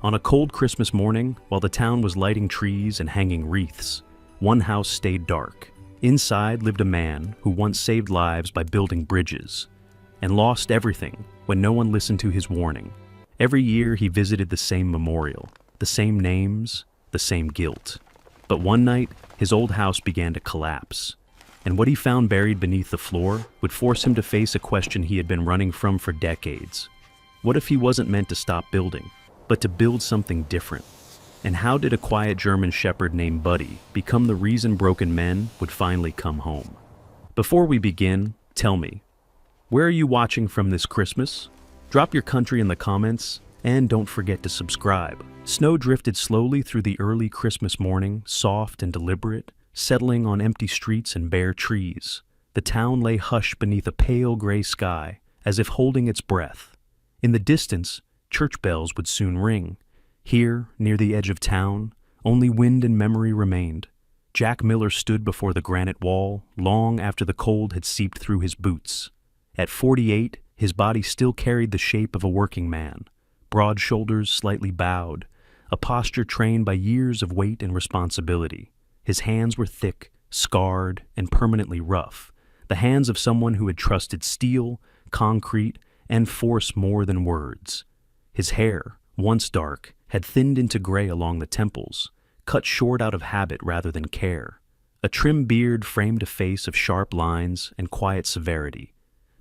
On a cold Christmas morning, while the town was lighting trees and hanging wreaths, one house stayed dark. Inside lived a man who once saved lives by building bridges, and lost everything when no one listened to his warning. Every year he visited the same memorial, the same names, the same guilt. But one night, his old house began to collapse, and what he found buried beneath the floor would force him to face a question he had been running from for decades. What if he wasn't meant to stop building, but to build something different? And how did a quiet German shepherd named Buddy become the reason broken men would finally come home? Before we begin, tell me, where are you watching from this Christmas? Drop your country in the comments, and don't forget to subscribe. Snow drifted slowly through the early Christmas morning, soft and deliberate, settling on empty streets and bare trees. The town lay hushed beneath a pale gray sky, as if holding its breath. In the distance, church bells would soon ring. Here, near the edge of town, only wind and memory remained. Jack Miller stood before the granite wall long after the cold had seeped through his boots. At 48, his body still carried the shape of a working man, broad shoulders slightly bowed, a posture trained by years of weight and responsibility. His hands were thick, scarred, and permanently rough, the hands of someone who had trusted steel, concrete, and force more than words. His hair, once dark, had thinned into gray along the temples, cut short out of habit rather than care. A trim beard framed a face of sharp lines and quiet severity.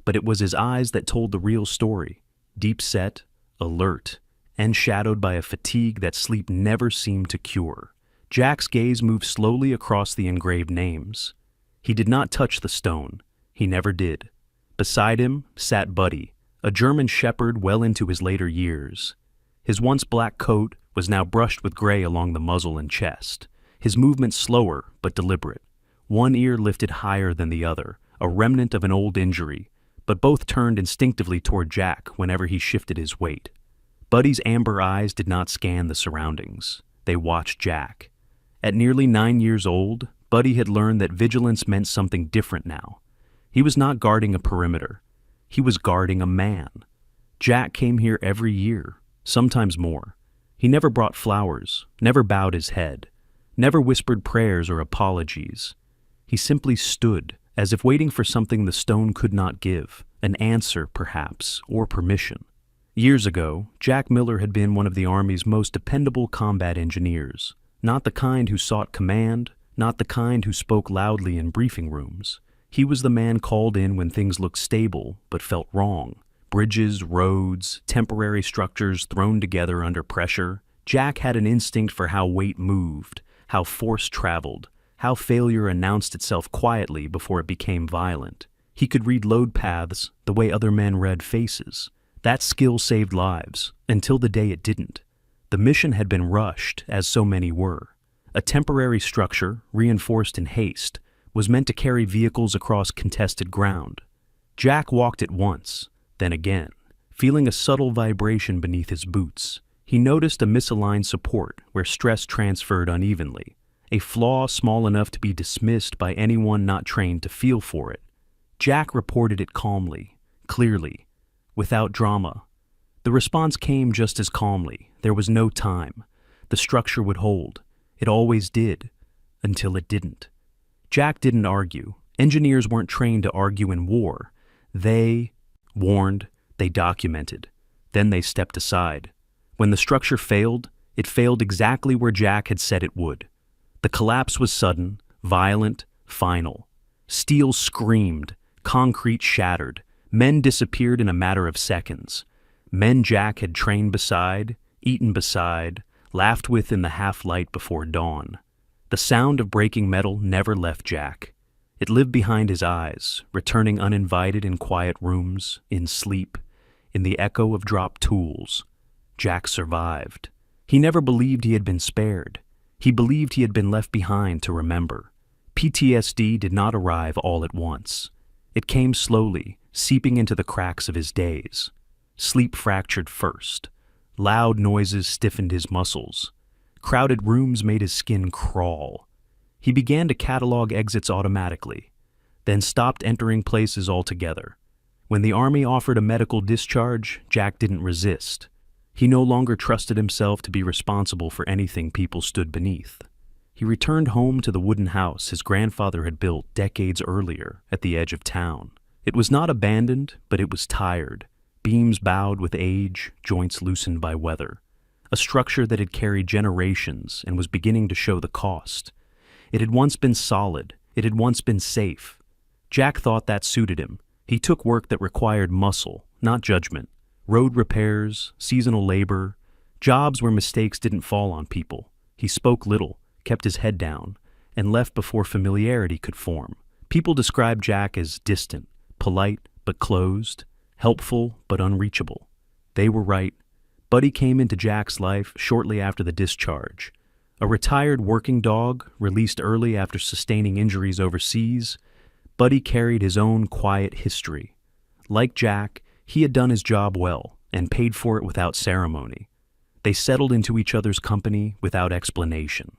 But it was his eyes that told the real story, deep-set, alert, and shadowed by a fatigue that sleep never seemed to cure. Jack's gaze moved slowly across the engraved names. He did not touch the stone. He never did. Beside him sat Buddy, a German shepherd well into his later years. His once black coat was now brushed with gray along the muzzle and chest, his movements slower but deliberate. One ear lifted higher than the other, a remnant of an old injury, but both turned instinctively toward Jack whenever he shifted his weight. Buddy's amber eyes did not scan the surroundings. They watched Jack. At nearly 9 years old, Buddy had learned that vigilance meant something different now. He was not guarding a perimeter. He was guarding a man. Jack came here every year, sometimes more. He never brought flowers, never bowed his head, never whispered prayers or apologies. He simply stood, as if waiting for something the stone could not give, an answer, perhaps, or permission. Years ago, Jack Miller had been one of the Army's most dependable combat engineers, not the kind who sought command, not the kind who spoke loudly in briefing rooms. He was the man called in when things looked stable but felt wrong. Bridges, roads, temporary structures thrown together under pressure. Jack had an instinct for how weight moved, how force traveled, how failure announced itself quietly before it became violent. He could read load paths the way other men read faces. That skill saved lives, until the day it didn't. The mission had been rushed, as so many were. A temporary structure, reinforced in haste, was meant to carry vehicles across contested ground. Jack walked it once, then again, feeling a subtle vibration beneath his boots. He noticed a misaligned support where stress transferred unevenly, a flaw small enough to be dismissed by anyone not trained to feel for it. Jack reported it calmly, clearly, without drama. The response came just as calmly. There was no time. The structure would hold. It always did, until it didn't. Jack didn't argue. Engineers weren't trained to argue in war. They warned, they documented. Then they stepped aside. When the structure failed, it failed exactly where Jack had said it would. The collapse was sudden, violent, final. Steel screamed, concrete shattered. Men disappeared in a matter of seconds. Men Jack had trained beside, eaten beside, laughed with in the half-light before dawn. The sound of breaking metal never left Jack. It lived behind his eyes, returning uninvited in quiet rooms, in sleep, in the echo of dropped tools. Jack survived. He never believed he had been spared. He believed he had been left behind to remember. PTSD did not arrive all at once. It came slowly, seeping into the cracks of his days. Sleep fractured first. Loud noises stiffened his muscles. Crowded rooms made his skin crawl. He began to catalog exits automatically, then stopped entering places altogether. When the Army offered a medical discharge, Jack didn't resist. He no longer trusted himself to be responsible for anything people stood beneath. He returned home to the wooden house his grandfather had built decades earlier at the edge of town. It was not abandoned, but it was tired, beams bowed with age, joints loosened by weather. A structure that had carried generations and was beginning to show the cost. It had once been solid. It had once been safe. Jack thought that suited him. He took work that required muscle, not judgment. Road repairs, seasonal labor, jobs where mistakes didn't fall on people. He spoke little, kept his head down, and left before familiarity could form. People described Jack as distant, polite but closed, helpful but unreachable. They were right. Buddy came into Jack's life shortly after the discharge. A retired working dog, released early after sustaining injuries overseas, Buddy carried his own quiet history. Like Jack, he had done his job well and paid for it without ceremony. They settled into each other's company without explanation.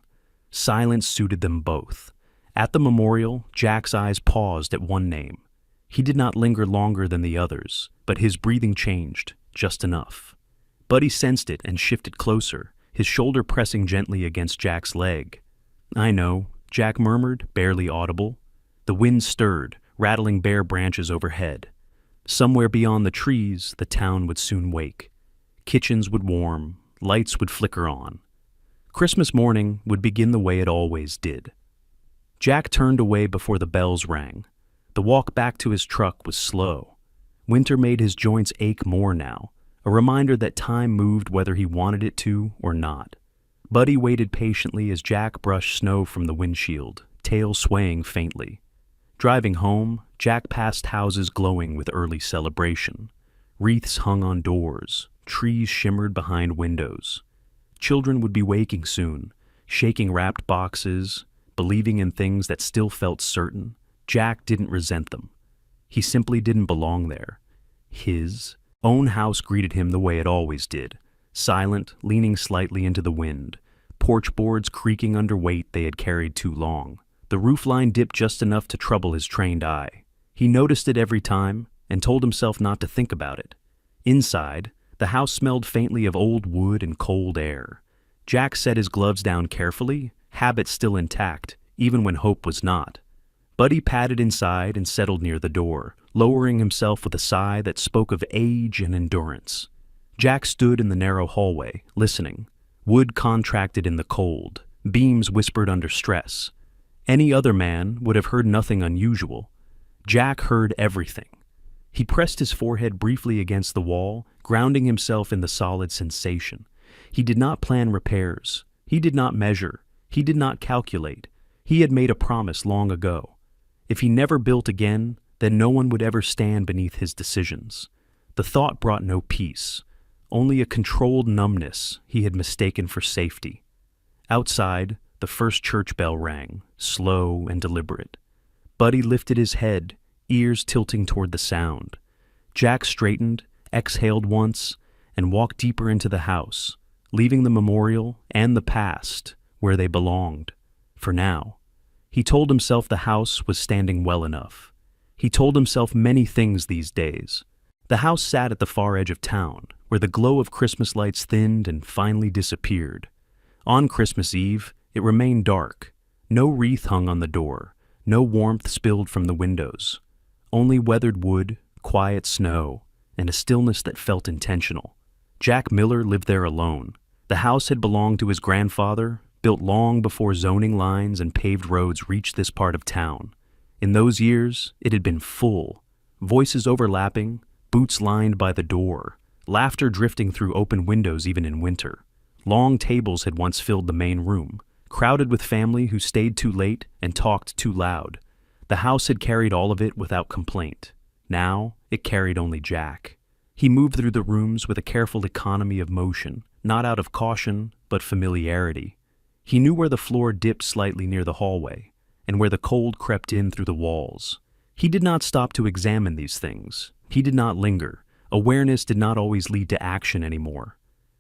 Silence suited them both. At the memorial, Jack's eyes paused at one name. He did not linger longer than the others, but his breathing changed, just enough. Buddy sensed it and shifted closer, his shoulder pressing gently against Jack's leg. "I know," Jack murmured, barely audible. The wind stirred, rattling bare branches overhead. Somewhere beyond the trees, the town would soon wake. Kitchens would warm, lights would flicker on. Christmas morning would begin the way it always did. Jack turned away before the bells rang. The walk back to his truck was slow. Winter made his joints ache more now, a reminder that time moved whether he wanted it to or not. Buddy waited patiently as Jack brushed snow from the windshield, tail swaying faintly. Driving home, Jack passed houses glowing with early celebration. Wreaths hung on doors, trees shimmered behind windows. Children would be waking soon, shaking wrapped boxes, believing in things that still felt certain. Jack didn't resent them. He simply didn't belong there. His own house greeted him the way it always did, silent, leaning slightly into the wind, porch boards creaking under weight they had carried too long. The roofline dipped just enough to trouble his trained eye. He noticed it every time and told himself not to think about it. Inside, the house smelled faintly of old wood and cold air. Jack set his gloves down carefully, habit still intact, even when hope was not. Buddy padded inside and settled near the door, lowering himself with a sigh that spoke of age and endurance. Jack stood in the narrow hallway, listening. Wood contracted in the cold, beams whispered under stress. Any other man would have heard nothing unusual. Jack heard everything. He pressed his forehead briefly against the wall, grounding himself in the solid sensation. He did not plan repairs. He did not measure. He did not calculate. He had made a promise long ago. If he never built again, then no one would ever stand beneath his decisions. The thought brought no peace, only a controlled numbness he had mistaken for safety. Outside, the first church bell rang, slow and deliberate. Buddy lifted his head, ears tilting toward the sound. Jack straightened, exhaled once, and walked deeper into the house, leaving the memorial and the past where they belonged. For now, he told himself the house was standing well enough. He told himself many things these days. The house sat at the far edge of town, where the glow of Christmas lights thinned and finally disappeared. On Christmas Eve, it remained dark. No wreath hung on the door, no warmth spilled from the windows. Only weathered wood, quiet snow, and a stillness that felt intentional. Jack Miller lived there alone. The house had belonged to his grandfather, built long before zoning lines and paved roads reached this part of town. In those years, it had been full, voices overlapping, boots lined by the door, laughter drifting through open windows even in winter. Long tables had once filled the main room, crowded with family who stayed too late and talked too loud. The house had carried all of it without complaint. Now, it carried only Jack. He moved through the rooms with a careful economy of motion, not out of caution, but familiarity. He knew where the floor dipped slightly near the hallway, and where the cold crept in through the walls. He did not stop to examine these things. He did not linger. Awareness did not always lead to action anymore.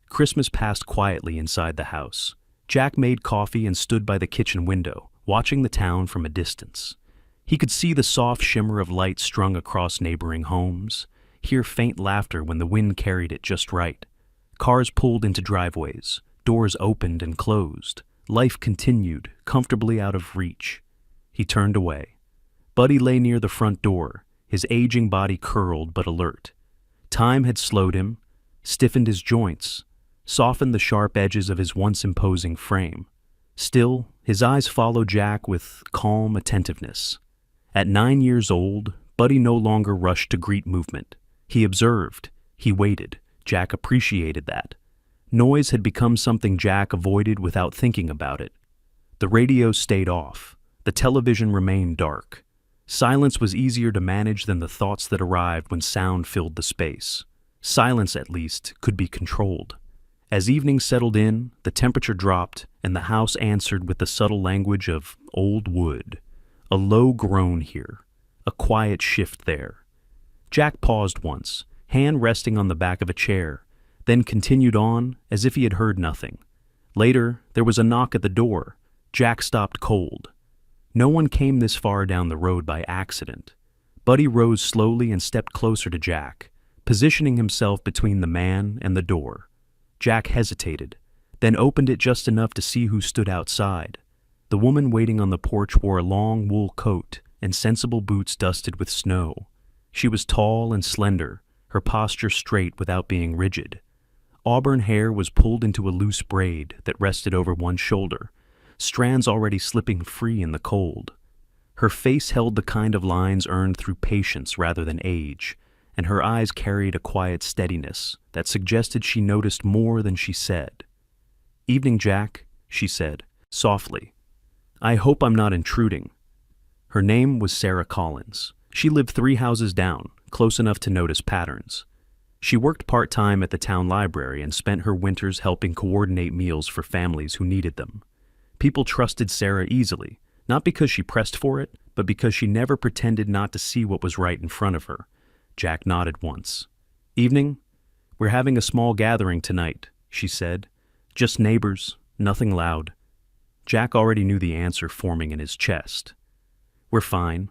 Christmas passed quietly inside the house. Jack made coffee and stood by the kitchen window, watching the town from a distance. He could see the soft shimmer of light strung across neighboring homes, hear faint laughter when the wind carried it just right. Cars pulled into driveways, doors opened and closed. Life continued, comfortably out of reach. He turned away. Buddy lay near the front door, his aging body curled but alert. Time had slowed him, stiffened his joints, softened the sharp edges of his once imposing frame. Still, his eyes followed Jack with calm attentiveness. At 9 years old, Buddy no longer rushed to greet movement. He observed. He waited. Jack appreciated that. Noise had become something Jack avoided without thinking about it. The radio stayed off. The television remained dark. Silence was easier to manage than the thoughts that arrived when sound filled the space. Silence, at least, could be controlled. As evening settled in, the temperature dropped, and the house answered with the subtle language of old wood. A low groan here, a quiet shift there. Jack paused once, hand resting on the back of a chair, then continued on as if he had heard nothing. Later, there was a knock at the door. Jack stopped cold. No one came this far down the road by accident. Buddy rose slowly and stepped closer to Jack, positioning himself between the man and the door. Jack hesitated, then opened it just enough to see who stood outside. The woman waiting on the porch wore a long wool coat and sensible boots dusted with snow. She was tall and slender, her posture straight without being rigid. Auburn hair was pulled into a loose braid that rested over one shoulder, strands already slipping free in the cold. Her face held the kind of lines earned through patience rather than age, and her eyes carried a quiet steadiness that suggested she noticed more than she said. "Evening, Jack," she said, softly. "I hope I'm not intruding." Her name was Sarah Collins. She lived 3 houses down, close enough to notice patterns. She worked part-time at the town library and spent her winters helping coordinate meals for families who needed them. People trusted Sarah easily, not because she pressed for it, but because she never pretended not to see what was right in front of her. Jack nodded once. "Evening? We're having a small gathering tonight," she said. "Just neighbors, nothing loud." Jack already knew the answer forming in his chest. "We're fine."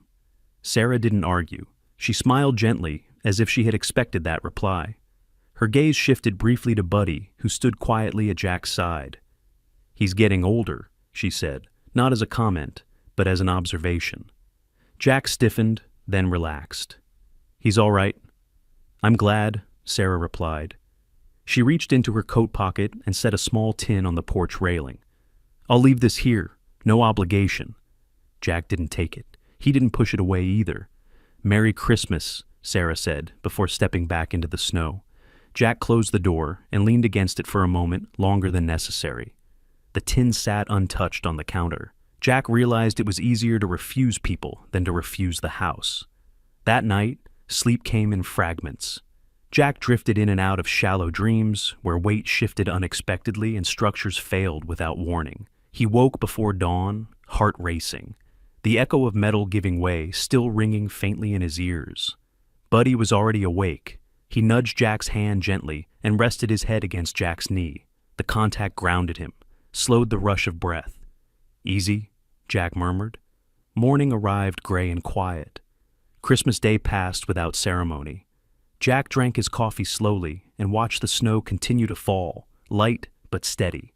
Sarah didn't argue. She smiled gently, as if she had expected that reply. Her gaze shifted briefly to Buddy, who stood quietly at Jack's side. "He's getting older," she said, not as a comment, but as an observation. Jack stiffened, then relaxed. "He's all right." "I'm glad," Sarah replied. She reached into her coat pocket and set a small tin on the porch railing. "I'll leave this here, no obligation." Jack didn't take it. He didn't push it away either. "Merry Christmas," Sarah said, before stepping back into the snow. Jack closed the door and leaned against it for a moment, longer than necessary. The tin sat untouched on the counter. Jack realized it was easier to refuse people than to refuse the house. That night, sleep came in fragments. Jack drifted in and out of shallow dreams where weight shifted unexpectedly and structures failed without warning. He woke before dawn, heart racing, the echo of metal giving way still ringing faintly in his ears. Buddy was already awake. He nudged Jack's hand gently and rested his head against Jack's knee. The contact grounded him, slowed the rush of breath. "Easy," Jack murmured. Morning arrived gray and quiet. Christmas Day passed without ceremony. Jack drank his coffee slowly and watched the snow continue to fall, light but steady.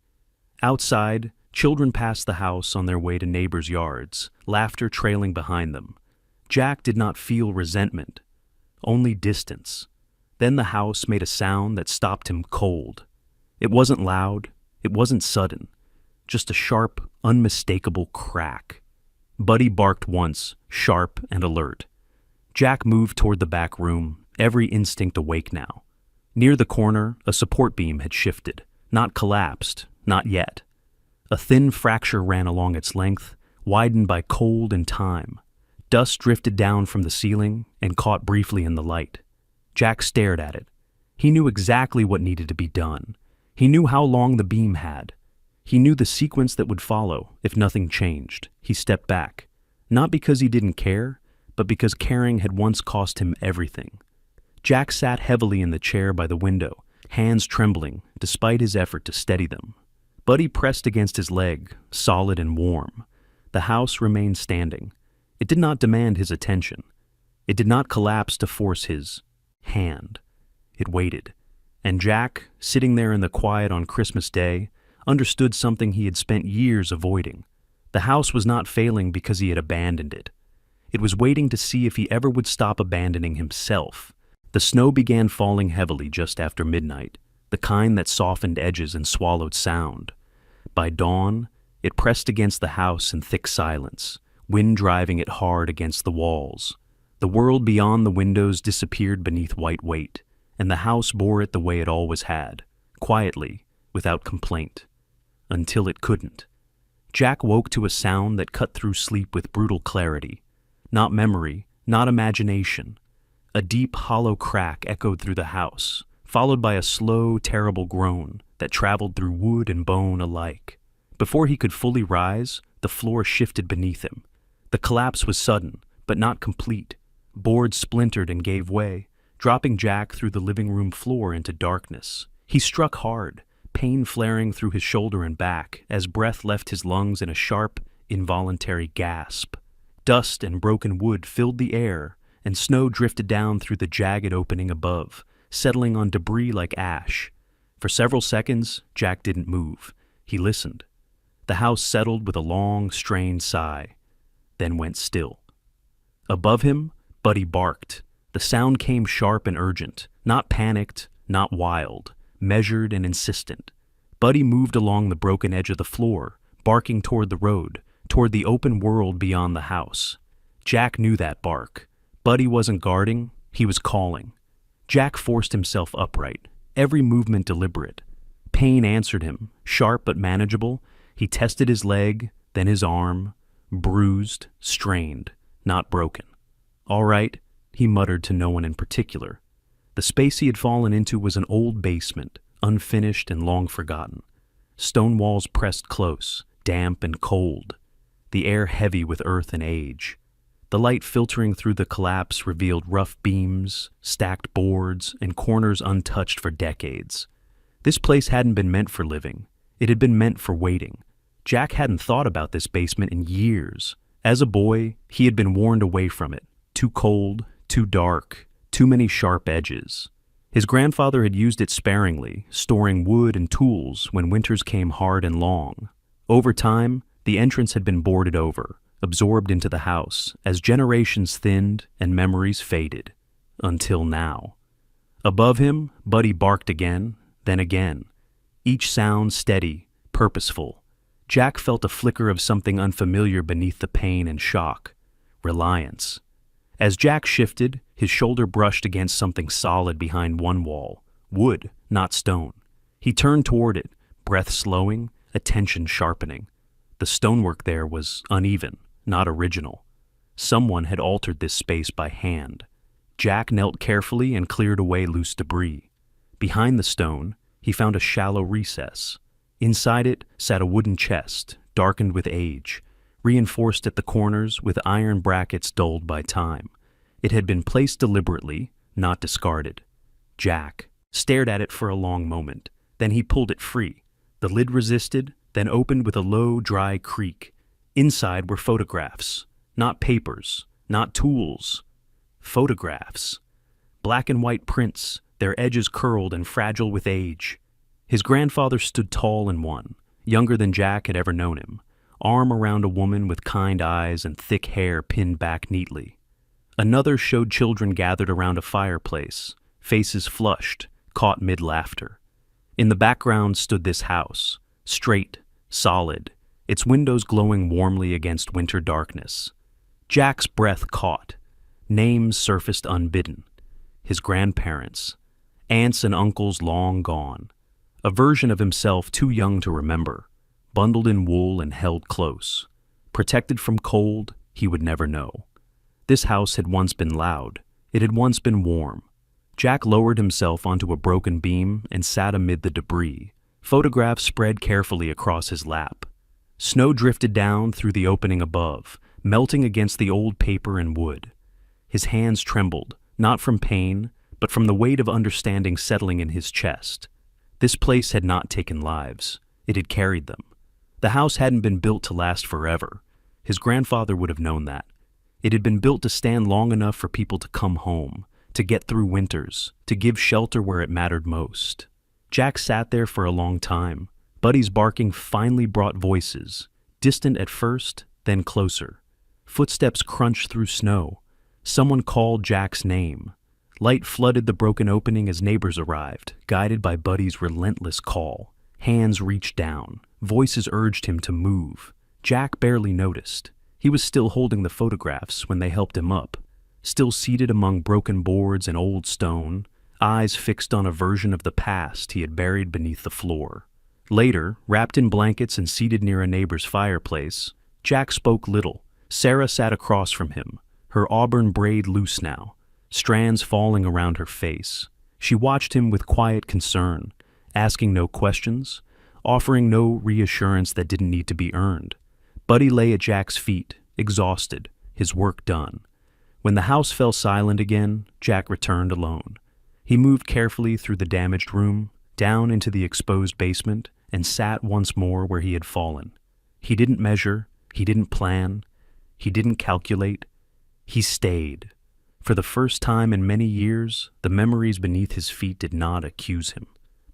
Outside, children passed the house on their way to neighbors' yards, laughter trailing behind them. Jack did not feel resentment, only distance. Then the house made a sound that stopped him cold. It wasn't loud, it wasn't sudden, just a sharp, unmistakable crack. Buddy barked once, sharp and alert. Jack moved toward the back room, every instinct awake now. Near the corner, a support beam had shifted, not collapsed, not yet. A thin fracture ran along its length, widened by cold and time. Dust drifted down from the ceiling and caught briefly in the light. Jack stared at it. He knew exactly what needed to be done. He knew how long the beam had. He knew the sequence that would follow if nothing changed. He stepped back, not because he didn't care, but because caring had once cost him everything. Jack sat heavily in the chair by the window, hands trembling despite his effort to steady them. Buddy pressed against his leg, solid and warm. The house remained standing. It did not demand his attention. It did not collapse to force his hand. It waited, And Jack, sitting there in the quiet on Christmas Day, understood something he had spent years avoiding. The house was not failing because he had abandoned it. It was waiting to see if he ever would stop abandoning himself. The snow began falling heavily just after midnight, the kind that softened edges and swallowed sound. By dawn, it pressed against the house in thick silence, wind driving it hard against the walls. The world beyond the windows disappeared beneath white weight, and the house bore it the way it always had, quietly, without complaint. Until it couldn't. Jack woke to a sound that cut through sleep with brutal clarity. Not memory, not imagination. A deep, hollow crack echoed through the house, followed by a slow, terrible groan that traveled through wood and bone alike. Before he could fully rise, the floor shifted beneath him. The collapse was sudden, but not complete. Boards splintered and gave way, dropping Jack through the living room floor into darkness. He struck hard, pain flaring through his shoulder and back as breath left his lungs in a sharp, involuntary gasp. Dust and broken wood filled the air, and snow drifted down through the jagged opening above, settling on debris like ash. For several seconds, Jack didn't move. He listened. The house settled with a long, strained sigh, then went still. Above him, Buddy barked. The sound came sharp and urgent, not panicked, not wild, measured and insistent. Buddy moved along the broken edge of the floor, barking toward the road, toward the open world beyond the house. Jack knew that bark. Buddy wasn't guarding, he was calling. Jack forced himself upright, every movement deliberate. Pain answered him, sharp but manageable. He tested his leg, then his arm, bruised, strained, not broken. All right, he muttered to no one in particular. The space he had fallen into was an old basement, unfinished and long forgotten. Stone walls pressed close, damp and cold, the air heavy with earth and age. The light filtering through the collapse revealed rough beams, stacked boards, and corners untouched for decades. This place hadn't been meant for living. It had been meant for waiting. Jack hadn't thought about this basement in years. As a boy, he had been warned away from it. Too cold, too dark, too many sharp edges. His grandfather had used it sparingly, storing wood and tools when winters came hard and long. Over time, the entrance had been boarded over, absorbed into the house, as generations thinned and memories faded. Until now. Above him, Buddy barked again, then again. Each sound steady, purposeful. Jack felt a flicker of something unfamiliar beneath the pain and shock. Reliance. As Jack shifted, his shoulder brushed against something solid behind one wall. Wood, not stone. He turned toward it, breath slowing, attention sharpening. The stonework there was uneven, not original. Someone had altered this space by hand. Jack knelt carefully and cleared away loose debris. Behind the stone, he found a shallow recess. Inside it sat a wooden chest, darkened with age, reinforced at the corners with iron brackets dulled by time. It had been placed deliberately, not discarded. Jack stared at it for a long moment. Then he pulled it free. The lid resisted, then opened with a low, dry creak. Inside were photographs. Not papers, not tools. Photographs. Black and white prints, their edges curled and fragile with age. His grandfather stood tall in one, younger than Jack had ever known him, arm around a woman with kind eyes and thick hair pinned back neatly. Another showed children gathered around a fireplace, faces flushed, caught mid-laughter. In the background stood this house, straight, solid, its windows glowing warmly against winter darkness. Jack's breath caught. Names surfaced unbidden. His grandparents, aunts and uncles long gone. A version of himself too young to remember, bundled in wool and held close. Protected from cold, he would never know. This house had once been loud. It had once been warm. Jack lowered himself onto a broken beam and sat amid the debris. Photographs spread carefully across his lap. Snow drifted down through the opening above, melting against the old paper and wood. His hands trembled, not from pain, but from the weight of understanding settling in his chest. This place had not taken lives. It had carried them. The house hadn't been built to last forever. His grandfather would have known that. It had been built to stand long enough for people to come home, to get through winters, to give shelter where it mattered most. Jack sat there for a long time. Buddy's barking finally brought voices, distant at first, then closer. Footsteps crunched through snow. Someone called Jack's name. Light flooded the broken opening as neighbors arrived, guided by Buddy's relentless call. Hands reached down. Voices urged him to move. Jack barely noticed. He was still holding the photographs when they helped him up. Still seated among broken boards and old stone, eyes fixed on a version of the past he had buried beneath the floor. Later, wrapped in blankets and seated near a neighbor's fireplace, Jack spoke little. Sarah sat across from him, her auburn braid loose now, strands falling around her face. She watched him with quiet concern, asking no questions, offering no reassurance that didn't need to be earned. Buddy lay at Jack's feet, exhausted, his work done. When the house fell silent again, Jack returned alone. He moved carefully through the damaged room, down into the exposed basement, and sat once more where he had fallen. He didn't measure, he didn't plan, he didn't calculate. He stayed. For the first time in many years, the memories beneath his feet did not accuse him.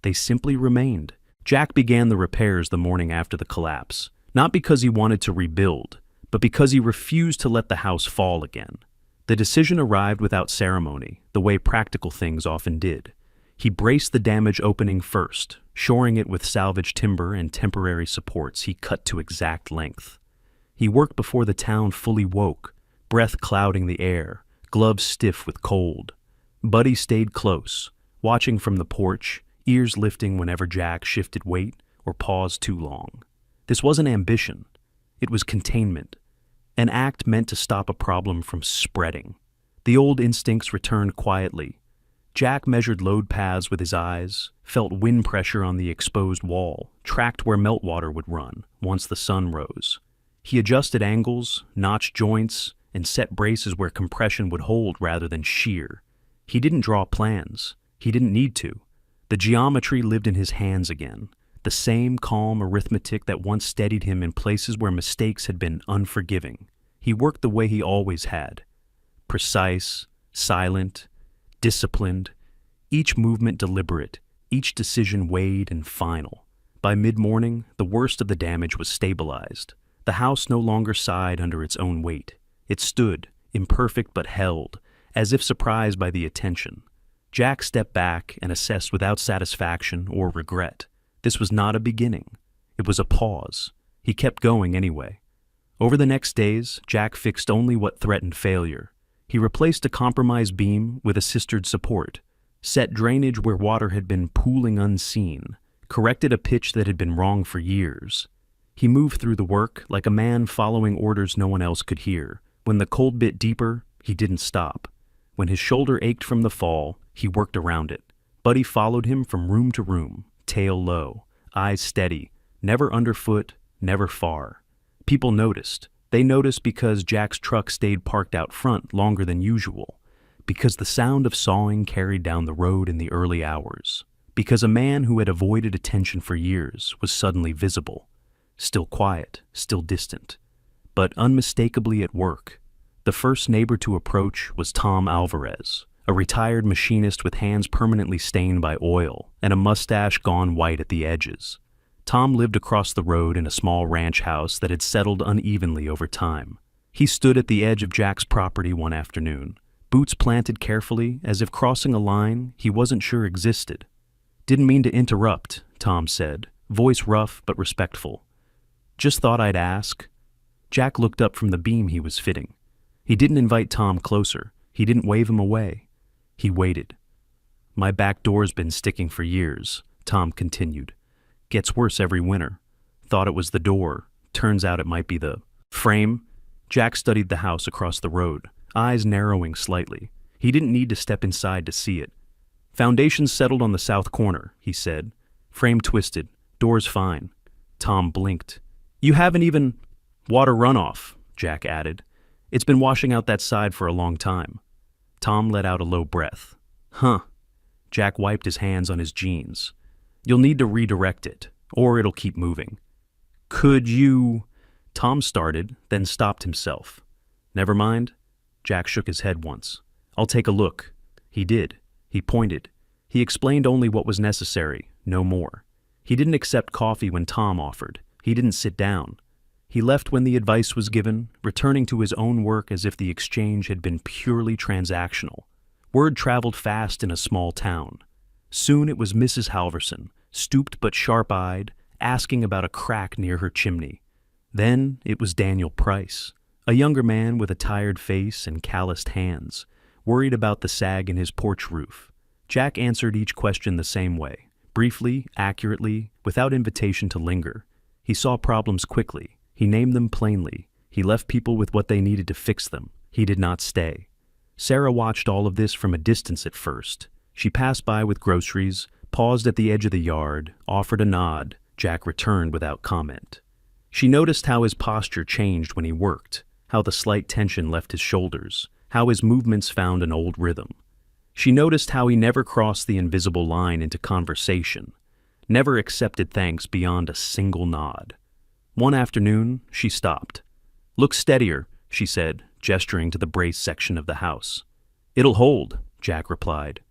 They simply remained. Jack began the repairs the morning after the collapse, not because he wanted to rebuild, but because he refused to let the house fall again. The decision arrived without ceremony, the way practical things often did. He braced the damaged opening first, shoring it with salvaged timber and temporary supports he cut to exact length. He worked before the town fully woke, breath clouding the air, gloves stiff with cold. Buddy stayed close, watching from the porch, ears lifting whenever Jack shifted weight or paused too long. This wasn't ambition. It was containment, an act meant to stop a problem from spreading. The old instincts returned quietly. Jack measured load paths with his eyes, felt wind pressure on the exposed wall, tracked where meltwater would run once the sun rose. He adjusted angles, notched joints, and set braces where compression would hold rather than shear. He didn't draw plans. He didn't need to. The geometry lived in his hands again, the same calm arithmetic that once steadied him in places where mistakes had been unforgiving. He worked the way he always had. Precise, silent, disciplined, each movement deliberate, each decision weighed and final. By mid-morning, the worst of the damage was stabilized. The house no longer sighed under its own weight. It stood, imperfect but held, as if surprised by the attention. Jack stepped back and assessed without satisfaction or regret. This was not a beginning. It was a pause. He kept going anyway. Over the next days, Jack fixed only what threatened failure. He replaced a compromised beam with a sistered support, set drainage where water had been pooling unseen, corrected a pitch that had been wrong for years. He moved through the work like a man following orders no one else could hear. When the cold bit deeper, he didn't stop. When his shoulder ached from the fall, he worked around it. Buddy followed him from room to room, tail low, eyes steady, never underfoot, never far. People noticed. They noticed because Jack's truck stayed parked out front longer than usual, because the sound of sawing carried down the road in the early hours, because a man who had avoided attention for years was suddenly visible, still quiet, still distant, but unmistakably at work. The first neighbor to approach was Tom Alvarez, a retired machinist with hands permanently stained by oil and a mustache gone white at the edges. Tom lived across the road in a small ranch house that had settled unevenly over time. He stood at the edge of Jack's property one afternoon, boots planted carefully as if crossing a line he wasn't sure existed. "Didn't mean to interrupt," Tom said, voice rough but respectful. "Just thought I'd ask." Jack looked up from the beam he was fitting. He didn't invite Tom closer. He didn't wave him away. He waited. "My back door's been sticking for years," Tom continued. "Gets worse every winter. Thought it was the door. Turns out it might be the frame." Jack studied the house across the road, eyes narrowing slightly. He didn't need to step inside to see it. "Foundation's settled on the south corner," he said. "Frame twisted. Door's fine." Tom blinked. "You haven't even—" "Water runoff," Jack added. "It's been washing out that side for a long time." Tom let out a low breath. "Huh." Jack wiped his hands on his jeans. "You'll need to redirect it, or it'll keep moving." "Could you—" Tom started, then stopped himself. "Never mind." Jack shook his head once. "I'll take a look." He did. He pointed. He explained only what was necessary, no more. He didn't accept coffee when Tom offered. He didn't sit down. He left when the advice was given, returning to his own work as if the exchange had been purely transactional. Word traveled fast in a small town. Soon it was Mrs. Halverson, stooped but sharp-eyed, asking about a crack near her chimney. Then it was Daniel Price, a younger man with a tired face and calloused hands, worried about the sag in his porch roof. Jack answered each question the same way, briefly, accurately, without invitation to linger. He saw problems quickly. He named them plainly. He left people with what they needed to fix them. He did not stay. Sarah watched all of this from a distance at first. She passed by with groceries, paused at the edge of the yard, offered a nod. Jack returned without comment. She noticed how his posture changed when he worked, how the slight tension left his shoulders, how his movements found an old rhythm. She noticed how he never crossed the invisible line into conversation, never accepted thanks beyond a single nod. One afternoon, she stopped. "Look steadier," she said, gesturing to the brace section of the house. "It'll hold," Jack replied.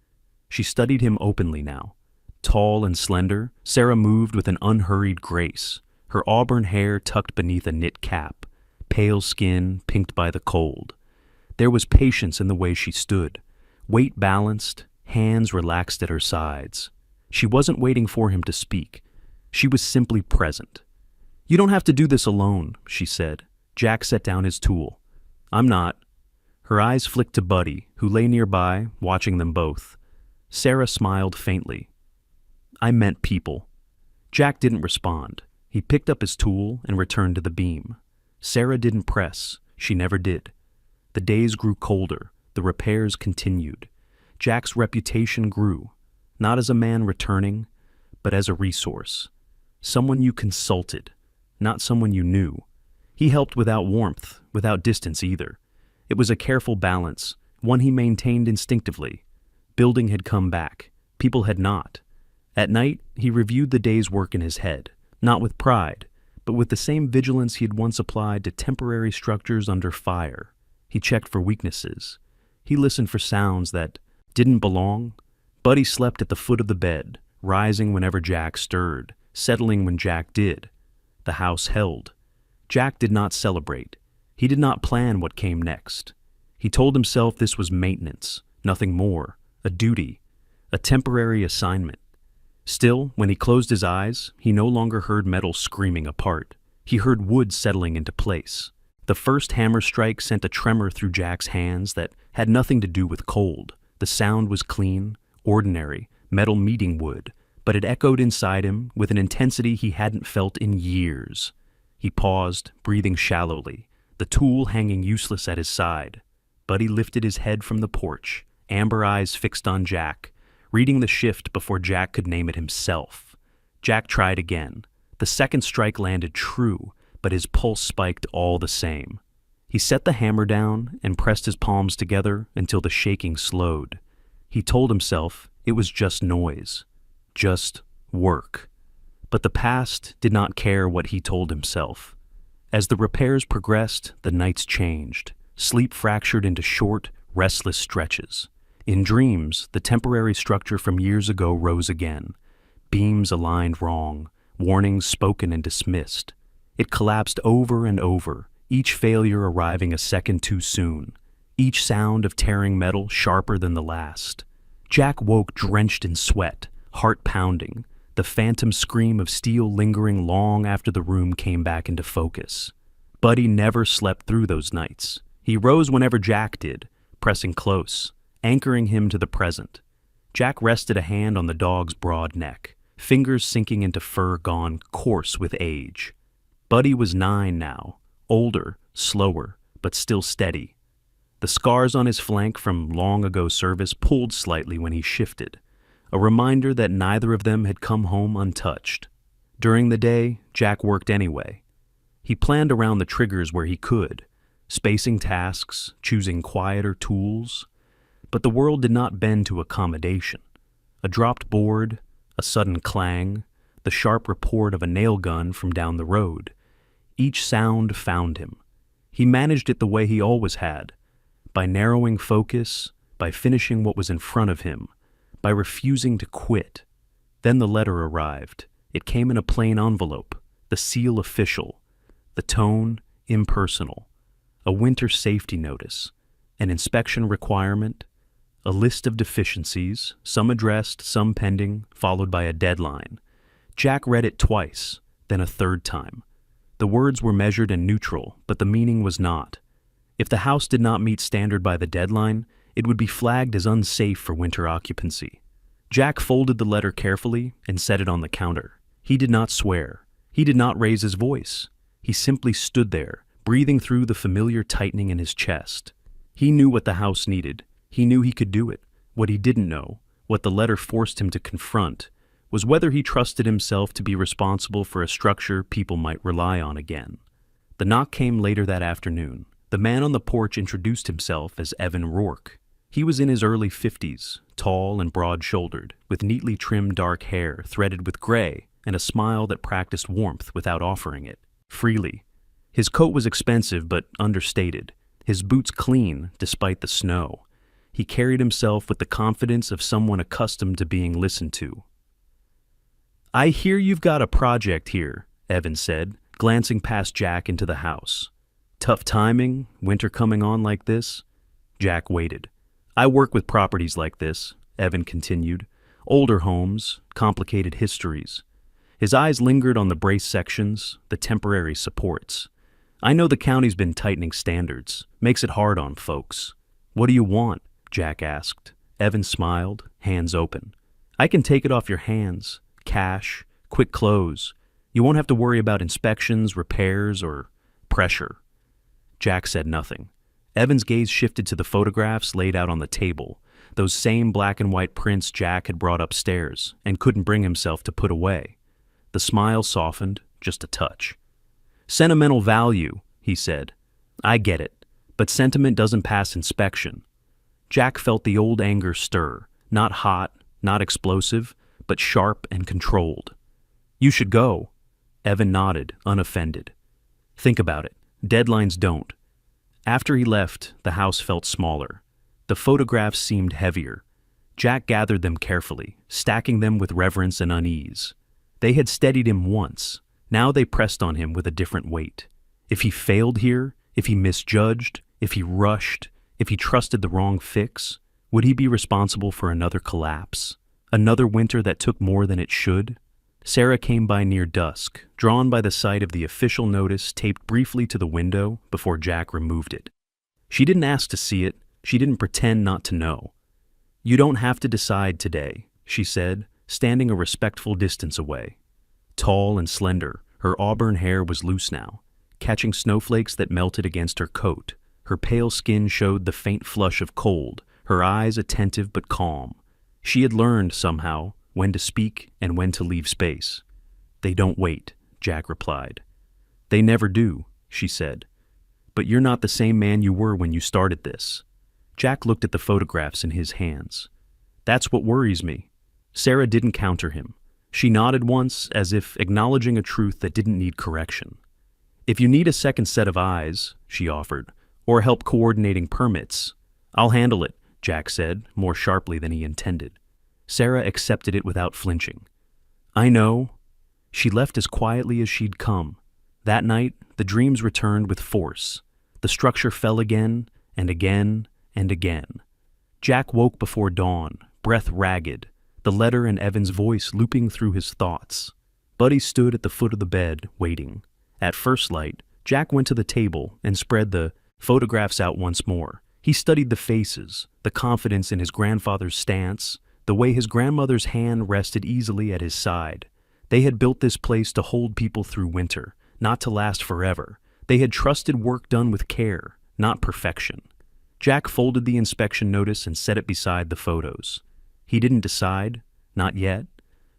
She studied him openly now. Tall and slender, Sarah moved with an unhurried grace, her auburn hair tucked beneath a knit cap, pale skin pinked by the cold. There was patience in the way she stood, weight balanced, hands relaxed at her sides. She wasn't waiting for him to speak. She was simply present. "You don't have to do this alone," she said. Jack set down his tool. "I'm not." Her eyes flicked to Buddy, who lay nearby, watching them both. Sarah smiled faintly. "I meant people." Jack didn't respond. He picked up his tool and returned to the beam. Sarah didn't press. She never did. The days grew colder. The repairs continued. Jack's reputation grew, not as a man returning, but as a resource. Someone you consulted, not someone you knew. He helped without warmth, without distance either. It was a careful balance, one he maintained instinctively. Building had come back. People had not. At night, he reviewed the day's work in his head, not with pride, but with the same vigilance he had once applied to temporary structures under fire. He checked for weaknesses. He listened for sounds that didn't belong. Buddy slept at the foot of the bed, rising whenever Jack stirred, settling when Jack did. The house held. Jack did not celebrate. He did not plan what came next. He told himself this was maintenance, nothing more, a duty, a temporary assignment. Still, when he closed his eyes, he no longer heard metal screaming apart. He heard wood settling into place. The first hammer strike sent a tremor through Jack's hands that had nothing to do with cold. The sound was clean, ordinary, metal meeting wood, but it echoed inside him with an intensity he hadn't felt in years. He paused, breathing shallowly, the tool hanging useless at his side. Buddy lifted his head from the porch, amber eyes fixed on Jack, reading the shift before Jack could name it himself. Jack tried again. The second strike landed true, but his pulse spiked all the same. He set the hammer down and pressed his palms together until the shaking slowed. He told himself it was just noise, just work. But the past did not care what he told himself. As the repairs progressed, the nights changed. Sleep fractured into short, restless stretches. In dreams, the temporary structure from years ago rose again. Beams aligned wrong, warnings spoken and dismissed. It collapsed over and over, each failure arriving a second too soon, each sound of tearing metal sharper than the last. Jack woke drenched in sweat, heart pounding, the phantom scream of steel lingering long after the room came back into focus. Buddy never slept through those nights. He rose whenever Jack did, pressing close, anchoring him to the present. Jack rested a hand on the dog's broad neck, fingers sinking into fur gone coarse with age. Buddy was 9 now, older, slower, but still steady. The scars on his flank from long ago service pulled slightly when he shifted, a reminder that neither of them had come home untouched. During the day, Jack worked anyway. He planned around the triggers where he could, spacing tasks, choosing quieter tools. But the world did not bend to accommodation. A dropped board, a sudden clang, the sharp report of a nail gun from down the road. Each sound found him. He managed it the way he always had, by narrowing focus, by finishing what was in front of him, by refusing to quit. Then the letter arrived. It came in a plain envelope, the seal official, the tone impersonal, a winter safety notice, an inspection requirement, a list of deficiencies, some addressed, some pending, followed by a deadline. Jack read it twice, then a third time. The words were measured and neutral, but the meaning was not. If the house did not meet standard by the deadline, it would be flagged as unsafe for winter occupancy. Jack folded the letter carefully and set it on the counter. He did not swear. He did not raise his voice. He simply stood there, breathing through the familiar tightening in his chest. He knew what the house needed. He knew he could do it. What he didn't know, what the letter forced him to confront, was whether he trusted himself to be responsible for a structure people might rely on again. The knock came later that afternoon. The man on the porch introduced himself as Evan Rourke. He was in his early 50s, tall and broad-shouldered, with neatly trimmed dark hair threaded with gray and a smile that practiced warmth without offering it, freely. His coat was expensive but understated, his boots clean despite the snow. He carried himself with the confidence of someone accustomed to being listened to. "I hear you've got a project here," Evan said, glancing past Jack into the house. "Tough timing, winter coming on like this?" Jack waited. "I work with properties like this," Evan continued. "Older homes, complicated histories." His eyes lingered on the brace sections, the temporary supports. "I know the county's been tightening standards. Makes it hard on folks." "What do you want?" Jack asked. Evan smiled, hands open. "I can take it off your hands. Cash, quick close. You won't have to worry about inspections, repairs, or pressure." Jack said nothing. Evan's gaze shifted to the photographs laid out on the table, those same black and white prints Jack had brought upstairs and couldn't bring himself to put away. The smile softened, just a touch. "Sentimental value," he said. "I get it, but sentiment doesn't pass inspection." Jack felt the old anger stir, not hot, not explosive, but sharp and controlled. "You should go." Evan nodded, unoffended. "Think about it. Deadlines don't." After he left, the house felt smaller. The photographs seemed heavier. Jack gathered them carefully, stacking them with reverence and unease. They had steadied him once. Now they pressed on him with a different weight. If he failed here, if he misjudged, if he rushed, if he trusted the wrong fix, would he be responsible for another collapse? Another winter that took more than it should? Sarah came by near dusk, drawn by the sight of the official notice taped briefly to the window before Jack removed it. She didn't ask to see it. She didn't pretend not to know. "You don't have to decide today," she said, standing a respectful distance away. Tall and slender, her auburn hair was loose now, catching snowflakes that melted against her coat. Her pale skin showed the faint flush of cold, her eyes attentive but calm. She had learned, somehow, when to speak and when to leave space. "They don't wait," Jack replied. "They never do," she said. "But you're not the same man you were when you started this." Jack looked at the photographs in his hands. "That's what worries me." Sarah didn't counter him. She nodded once, as if acknowledging a truth that didn't need correction. "If you need a second set of eyes," she offered, "or help coordinating permits, I'll handle it," Jack said, more sharply than he intended. Sarah accepted it without flinching. "I know." She left as quietly as she'd come. That night, the dreams returned with force. The structure fell again, and again, and again. Jack woke before dawn, breath ragged, the letter and Evan's voice looping through his thoughts. Buddy stood at the foot of the bed, waiting. At first light, Jack went to the table and spread the photographs out once more. He studied the faces, the confidence in his grandfather's stance, the way his grandmother's hand rested easily at his side. They had built this place to hold people through winter, not to last forever. They had trusted work done with care, not perfection. Jack folded the inspection notice and set it beside the photos. He didn't decide, not yet,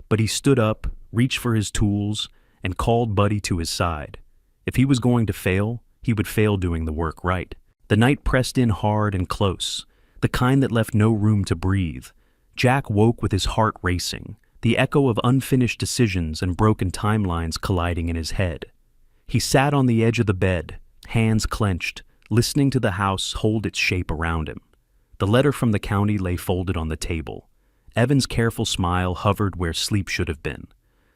but he stood up, reached for his tools, and called Buddy to his side. If he was going to fail, he would fail doing the work right. The night pressed in hard and close, the kind that left no room to breathe. Jack woke with his heart racing, the echo of unfinished decisions and broken timelines colliding in his head. He sat on the edge of the bed, hands clenched, listening to the house hold its shape around him. The letter from the county lay folded on the table. Evan's careful smile hovered where sleep should have been.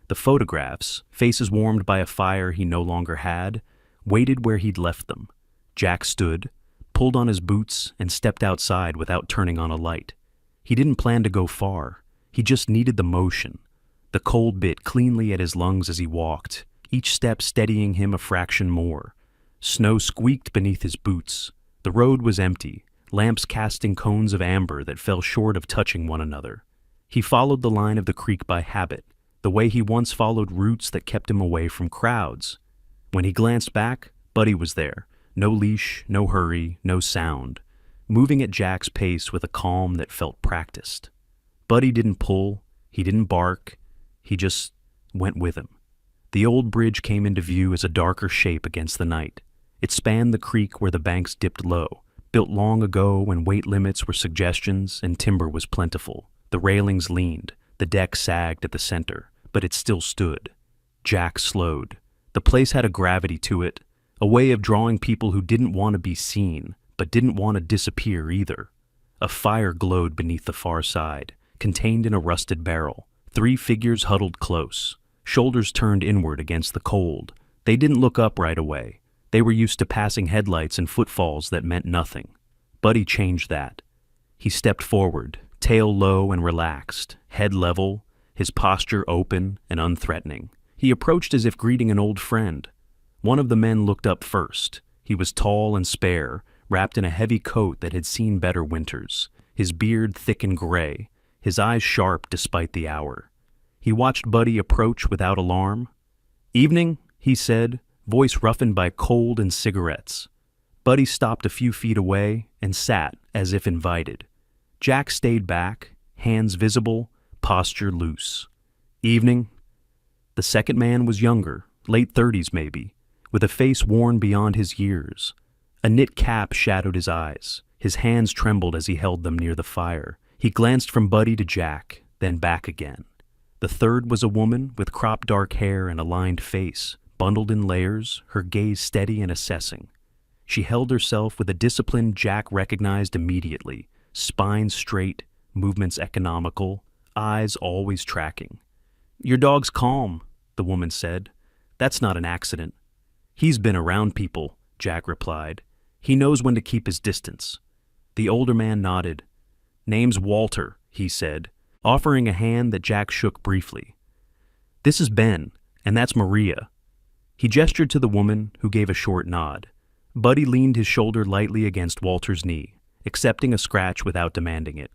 The photographs, faces warmed by a fire he no longer had, waited where he'd left them. Jack stood, pulled on his boots, and stepped outside without turning on a light. He didn't plan to go far. He just needed the motion. The cold bit cleanly at his lungs as he walked, each step steadying him a fraction more. Snow squeaked beneath his boots. The road was empty, lamps casting cones of amber that fell short of touching one another. He followed the line of the creek by habit, the way he once followed routes that kept him away from crowds. When he glanced back, Buddy was there. No leash, no hurry, no sound, moving at Jack's pace with a calm that felt practiced. Buddy didn't pull, he didn't bark, he just went with him. The old bridge came into view as a darker shape against the night. It spanned the creek where the banks dipped low, built long ago when weight limits were suggestions and timber was plentiful. The railings leaned, the deck sagged at the center, but it still stood. Jack slowed. The place had a gravity to it, a way of drawing people who didn't want to be seen, but didn't want to disappear either. A fire glowed beneath the far side, contained in a rusted barrel. 3 figures huddled close, shoulders turned inward against the cold. They didn't look up right away. They were used to passing headlights and footfalls that meant nothing. Buddy changed that. He stepped forward, tail low and relaxed, head level, his posture open and unthreatening. He approached as if greeting an old friend. One of the men looked up first. He was tall and spare, wrapped in a heavy coat that had seen better winters, his beard thick and gray, his eyes sharp despite the hour. He watched Buddy approach without alarm. "Evening," he said, voice roughened by cold and cigarettes. Buddy stopped a few feet away and sat as if invited. Jack stayed back, hands visible, posture loose. "Evening." The second man was younger, late 30s maybe, with a face worn beyond his years. A knit cap shadowed his eyes. His hands trembled as he held them near the fire. He glanced from Buddy to Jack, then back again. The third was a woman with cropped dark hair and a lined face, bundled in layers, her gaze steady and assessing. She held herself with a discipline Jack recognized immediately, spine straight, movements economical, eyes always tracking. "Your dog's calm," the woman said. "That's not an accident." "He's been around people," Jack replied. "He knows when to keep his distance." The older man nodded. "Name's Walter," he said, offering a hand that Jack shook briefly. "This is Ben, and that's Maria." He gestured to the woman, who gave a short nod. Buddy leaned his shoulder lightly against Walter's knee, accepting a scratch without demanding it.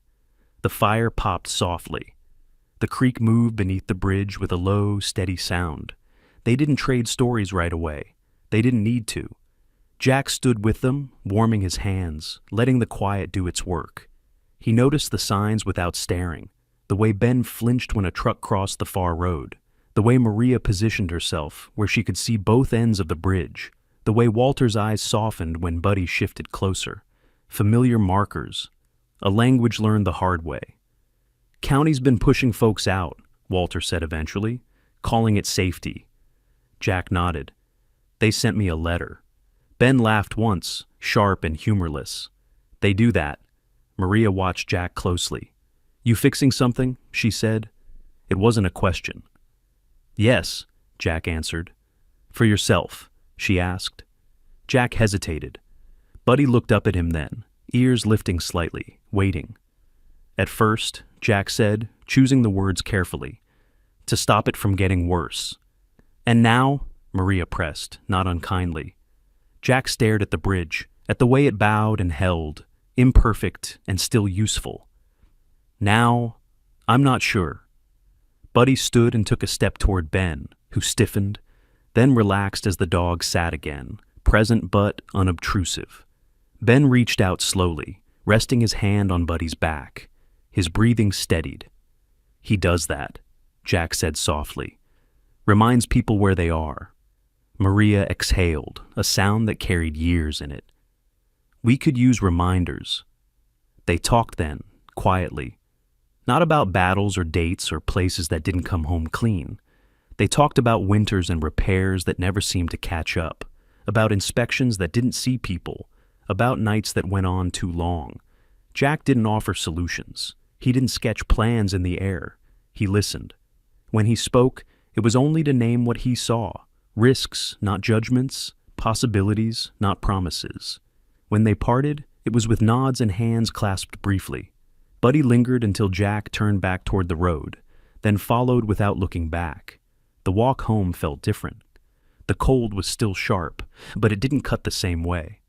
The fire popped softly. The creek moved beneath the bridge with a low, steady sound. They didn't trade stories right away. They didn't need to. Jack stood with them, warming his hands, letting the quiet do its work. He noticed the signs without staring, the way Ben flinched when a truck crossed the far road, the way Maria positioned herself where she could see both ends of the bridge, the way Walter's eyes softened when Buddy shifted closer. Familiar markers, a language learned the hard way. "County's been pushing folks out," Walter said eventually, "calling it safety." Jack nodded. "They sent me a letter." Ben laughed once, sharp and humorless. "They do that." Maria watched Jack closely. "You fixing something?" she said. It wasn't a question. "Yes," Jack answered. "For yourself?" she asked. Jack hesitated. Buddy looked up at him then, ears lifting slightly, waiting. "At first," Jack said, choosing the words carefully, "to stop it from getting worse." "And now?" Maria pressed, not unkindly. Jack stared at the bridge, at the way it bowed and held, imperfect and still useful. "Now, I'm not sure." Buddy stood and took a step toward Ben, who stiffened, then relaxed as the dog sat again, present but unobtrusive. Ben reached out slowly, resting his hand on Buddy's back. His breathing steadied. "He does that," Jack said softly. "Reminds people where they are." Maria exhaled, a sound that carried years in it. "We could use reminders." They talked then, quietly. Not about battles or dates or places that didn't come home clean. They talked about winters and repairs that never seemed to catch up, about inspections that didn't see people, about nights that went on too long. Jack didn't offer solutions. He didn't sketch plans in the air. He listened. When he spoke, it was only to name what he saw. Risks, not judgments. Possibilities, not promises. When they parted, it was with nods and hands clasped briefly. Buddy lingered until Jack turned back toward the road, then followed without looking back. The walk home felt different. The cold was still sharp, but it didn't cut the same way.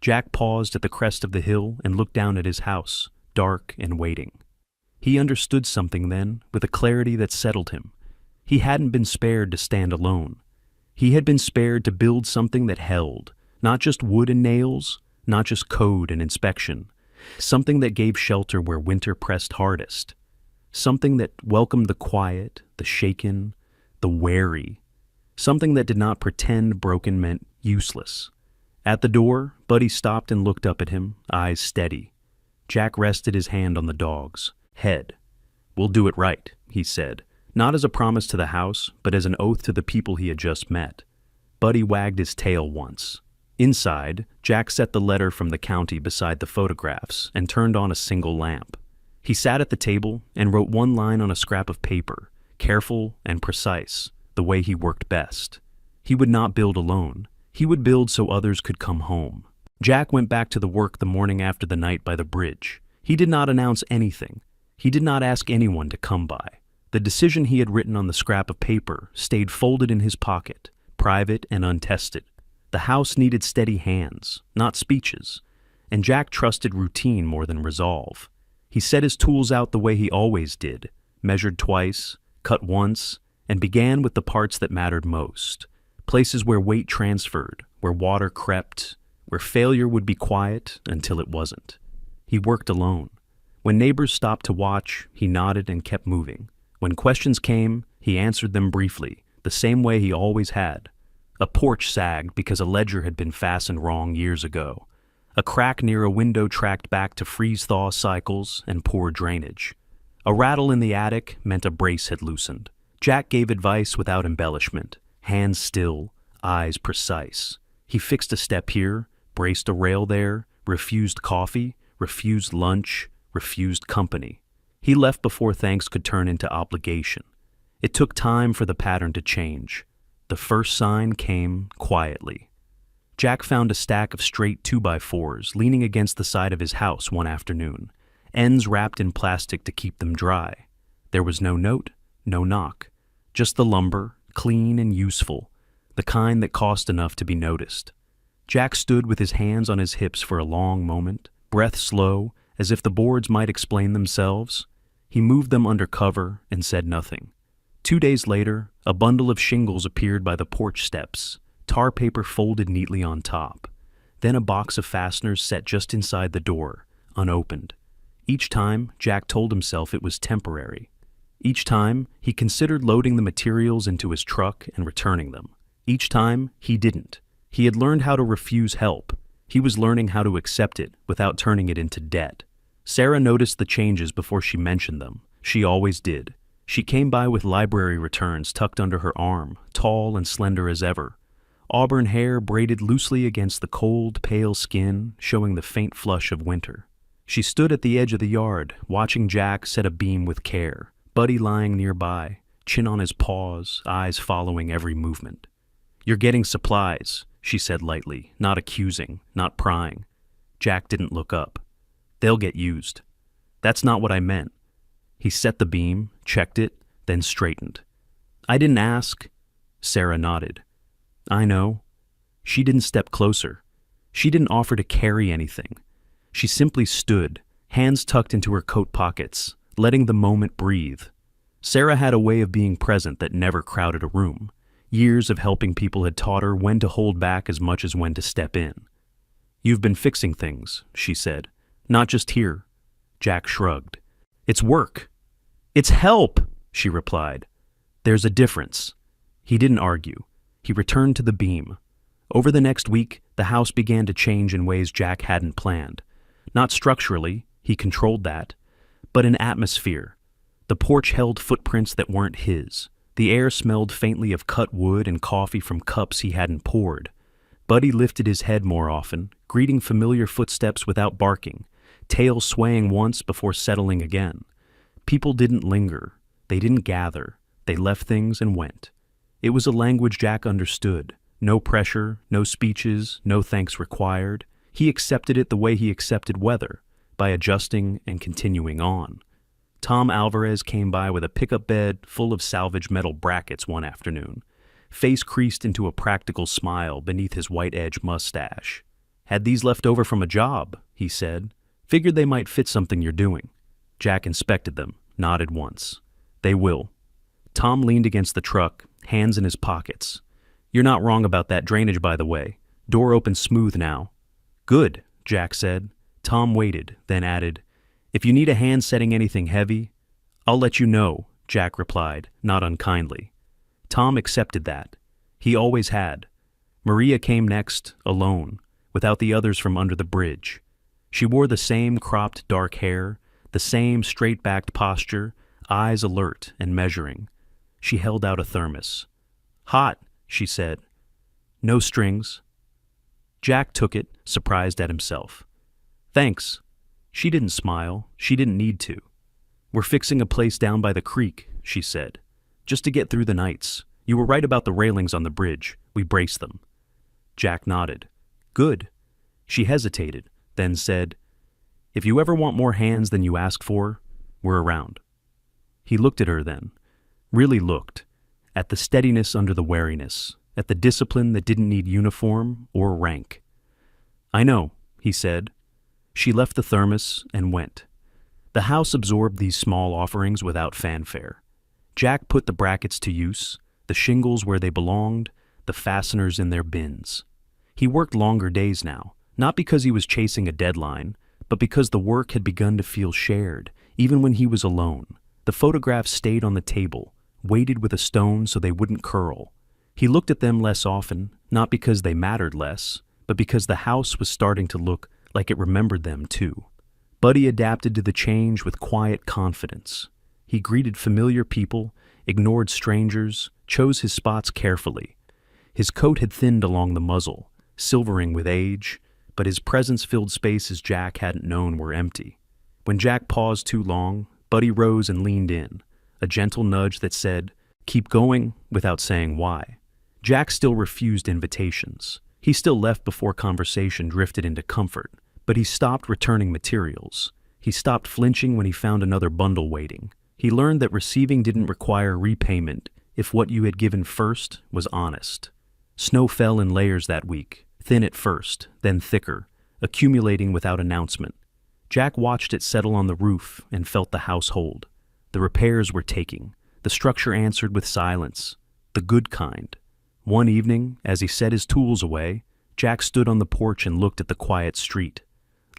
Jack paused at the crest of the hill and looked down at his house, dark and waiting. He understood something then, with a clarity that settled him. He hadn't been spared to stand alone. He had been spared to build something that held, not just wood and nails, not just code and inspection, something that gave shelter where winter pressed hardest, something that welcomed the quiet, the shaken, the wary, something that did not pretend broken meant useless. At the door, Buddy stopped and looked up at him, eyes steady. Jack rested his hand on the dog's head. "We'll do it right," he said, not as a promise to the house, but as an oath to the people he had just met. Buddy wagged his tail once. Inside, Jack set the letter from the county beside the photographs and turned on a single lamp. He sat at the table and wrote one line on a scrap of paper, careful and precise, the way he worked best. He would not build alone. He would build so others could come home. Jack went back to the work the morning after the night by the bridge. He did not announce anything. He did not ask anyone to come by. The decision he had written on the scrap of paper stayed folded in his pocket, private and untested. The house needed steady hands, not speeches, and Jack trusted routine more than resolve. He set his tools out the way he always did, measured twice, cut once, and began with the parts that mattered most. Places where weight transferred, where water crept, where failure would be quiet until it wasn't. He worked alone. When neighbors stopped to watch, he nodded and kept moving. When questions came, he answered them briefly, the same way he always had. A porch sagged because a ledger had been fastened wrong years ago. A crack near a window tracked back to freeze-thaw cycles and poor drainage. A rattle in the attic meant a brace had loosened. Jack gave advice without embellishment, hands still, eyes precise. He fixed a step here, braced a rail there, refused coffee, refused lunch, refused company. He left before thanks could turn into obligation. It took time for the pattern to change. The first sign came quietly. Jack found a stack of straight 2x4s leaning against the side of his house one afternoon, ends wrapped in plastic to keep them dry. There was no note, no knock, just the lumber, clean and useful, the kind that cost enough to be noticed. Jack stood with his hands on his hips for a long moment, breath slow, as if the boards might explain themselves. He moved them under cover and said nothing. 2 days later, a bundle of shingles appeared by the porch steps, tar paper folded neatly on top. Then a box of fasteners set just inside the door, unopened. Each time, Jack told himself it was temporary. Each time, he considered loading the materials into his truck and returning them. Each time, he didn't. He had learned how to refuse help. He was learning how to accept it without turning it into debt. Sarah noticed the changes before she mentioned them. She always did. She came by with library returns tucked under her arm, tall and slender as ever. Auburn hair braided loosely against the cold, pale skin, showing the faint flush of winter. She stood at the edge of the yard, watching Jack set a beam with care, Buddy lying nearby, chin on his paws, eyes following every movement. "You're getting supplies," she said lightly, not accusing, not prying. Jack didn't look up. "They'll get used." "That's not what I meant." He set the beam, checked it, then straightened. "I didn't ask." Sarah nodded. "I know." She didn't step closer. She didn't offer to carry anything. She simply stood, hands tucked into her coat pockets, letting the moment breathe. Sarah had a way of being present that never crowded a room. Years of helping people had taught her when to hold back as much as when to step in. "You've been fixing things," she said. "Not just here." Jack shrugged. "It's work." "It's help," she replied. "There's a difference." He didn't argue. He returned to the beam. Over the next week, the house began to change in ways Jack hadn't planned. Not structurally, he controlled that, but in atmosphere. The porch held footprints that weren't his. The air smelled faintly of cut wood and coffee from cups he hadn't poured. Buddy lifted his head more often, greeting familiar footsteps without barking, tail swaying once before settling again. People didn't linger. They didn't gather. They left things and went. It was a language Jack understood. No pressure, no speeches, no thanks required. He accepted it the way he accepted weather, by adjusting and continuing on. Tom Alvarez came by with a pickup bed full of salvage metal brackets one afternoon, face creased into a practical smile beneath his white-edge mustache. "Had these left over from a job," he said. "Figured they might fit something you're doing." Jack inspected them, nodded once. "They will." Tom leaned against the truck, hands in his pockets. "You're not wrong about that drainage, by the way. Door open smooth now." "Good," Jack said. Tom waited, then added, "If you need a hand setting anything heavy, I'll let you know," Jack replied, not unkindly. Tom accepted that. He always had. Maria came next, alone, without the others from under the bridge. She wore the same cropped dark hair, the same straight-backed posture, eyes alert and measuring. She held out a thermos. "Hot," she said. "No strings." Jack took it, surprised at himself. "Thanks." She didn't smile. She didn't need to. "We're fixing a place down by the creek," she said. "Just to get through the nights. You were right about the railings on the bridge. We braced them." Jack nodded. "Good." She hesitated, then said, "If you ever want more hands than you ask for, we're around." He looked at her then. Really looked. At the steadiness under the wariness. At the discipline that didn't need uniform or rank. "I know," he said. She left the thermos and went. The house absorbed these small offerings without fanfare. Jack put the brackets to use, the shingles where they belonged, the fasteners in their bins. He worked longer days now, not because he was chasing a deadline, but because the work had begun to feel shared, even when he was alone. The photographs stayed on the table, weighted with a stone so they wouldn't curl. He looked at them less often, not because they mattered less, but because the house was starting to look like it remembered them too. Buddy adapted to the change with quiet confidence. He greeted familiar people, ignored strangers, chose his spots carefully. His coat had thinned along the muzzle, silvering with age, but his presence filled spaces Jack hadn't known were empty. When Jack paused too long, Buddy rose and leaned in, a gentle nudge that said, "Keep going," without saying why. Jack still refused invitations. He still left before conversation drifted into comfort, but he stopped returning materials. He stopped flinching when he found another bundle waiting. He learned that receiving didn't require repayment if what you had given first was honest. Snow fell in layers that week, thin at first, then thicker, accumulating without announcement. Jack watched it settle on the roof and felt the household. The repairs were taking. The structure answered with silence, the good kind. One evening, as he set his tools away, Jack stood on the porch and looked at the quiet street.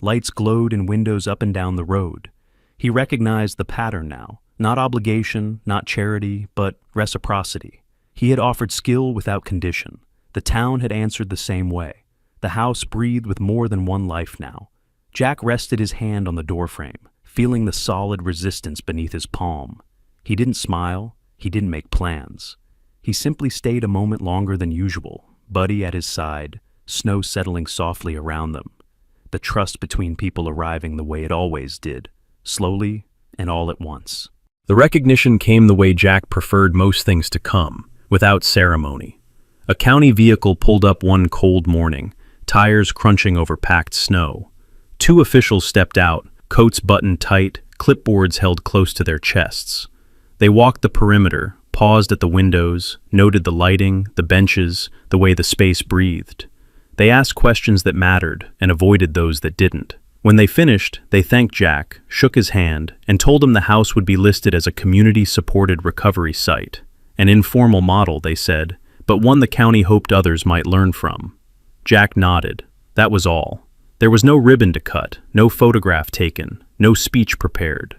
Lights glowed in windows up and down the road. He recognized the pattern now, not obligation, not charity, but reciprocity. He had offered skill without condition. The town had answered the same way. The house breathed with more than one life now. Jack rested his hand on the doorframe, feeling the solid resistance beneath his palm. He didn't smile. He didn't make plans. He simply stayed a moment longer than usual, Buddy at his side, snow settling softly around them. The trust between people arriving the way it always did, slowly and all at once. The recognition came the way Jack preferred most things to come, without ceremony. A county vehicle pulled up one cold morning, tires crunching over packed snow. Two officials stepped out, coats buttoned tight, clipboards held close to their chests. They walked the perimeter, paused at the windows, noted the lighting, the benches, the way the space breathed. They asked questions that mattered and avoided those that didn't. When they finished, they thanked Jack, shook his hand, and told him the house would be listed as a community-supported recovery site. An informal model, they said, but one the county hoped others might learn from. Jack nodded. That was all. There was no ribbon to cut, no photograph taken, no speech prepared.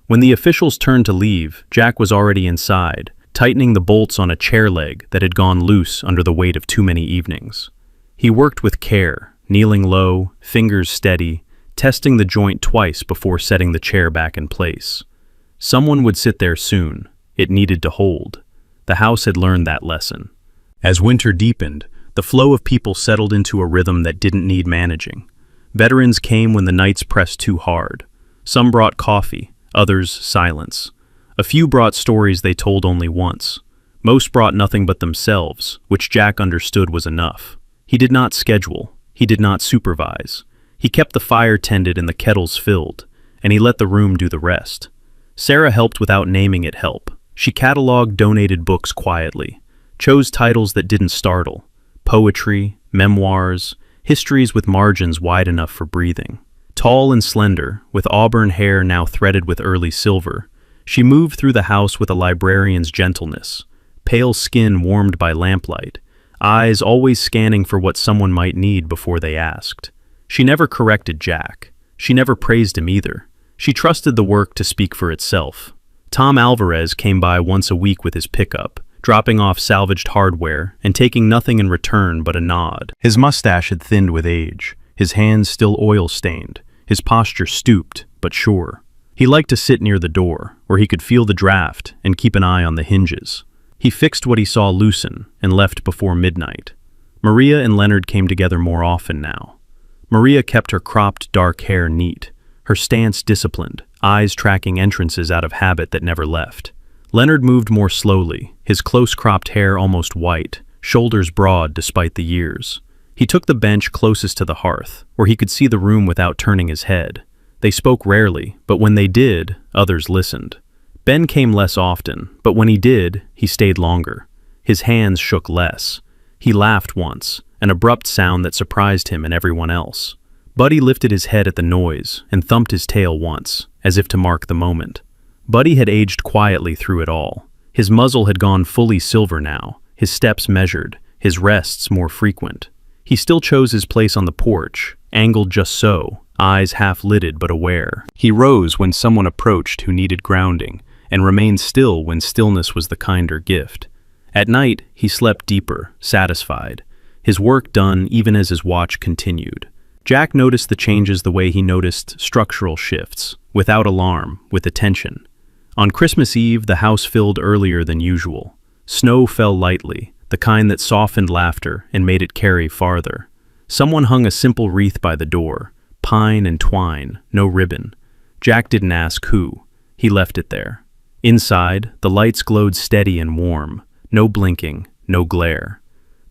When the officials turned to leave, Jack was already inside, tightening the bolts on a chair leg that had gone loose under the weight of too many evenings. He worked with care, kneeling low, fingers steady, testing the joint twice before setting the chair back in place. Someone would sit there soon. It needed to hold. The house had learned that lesson. As winter deepened, the flow of people settled into a rhythm that didn't need managing. Veterans came when the nights pressed too hard. Some brought coffee, others silence. A few brought stories they told only once. Most brought nothing but themselves, which Jack understood was enough. He did not schedule. He did not supervise. He kept the fire tended and the kettles filled, and he let the room do the rest. Sarah helped without naming it help. She cataloged donated books quietly, chose titles that didn't startle, poetry, memoirs, histories with margins wide enough for breathing. Tall and slender, with auburn hair now threaded with early silver, she moved through the house with a librarian's gentleness, pale skin warmed by lamplight, eyes always scanning for what someone might need before they asked. She never corrected Jack. She never praised him either. She trusted the work to speak for itself. Tom Alvarez came by once a week with his pickup, dropping off salvaged hardware and taking nothing in return but a nod. His mustache had thinned with age, his hands still oil-stained, his posture stooped but sure. He liked to sit near the door, where he could feel the draft and keep an eye on the hinges. He fixed what he saw loosen and left before midnight. Maria and Leonard came together more often now. Maria kept her cropped dark hair neat, her stance disciplined, eyes tracking entrances out of habit that never left. Leonard moved more slowly, his close-cropped hair almost white, shoulders broad despite the years. He took the bench closest to the hearth, where he could see the room without turning his head. They spoke rarely, but when they did, others listened. Ben came less often, but when he did, he stayed longer. His hands shook less. He laughed once, an abrupt sound that surprised him and everyone else. Buddy lifted his head at the noise and thumped his tail once, as if to mark the moment. Buddy had aged quietly through it all. His muzzle had gone fully silver now, his steps measured, his rests more frequent. He still chose his place on the porch, angled just so, eyes half-lidded but aware. He rose when someone approached who needed grounding, and remained still when stillness was the kinder gift. At night, he slept deeper, satisfied, his work done even as his watch continued. Jack noticed the changes the way he noticed structural shifts, without alarm, with attention. On Christmas Eve, the house filled earlier than usual. Snow fell lightly, the kind that softened laughter and made it carry farther. Someone hung a simple wreath by the door, pine and twine, no ribbon. Jack didn't ask who. He left it there. Inside, the lights glowed steady and warm, no blinking, no glare.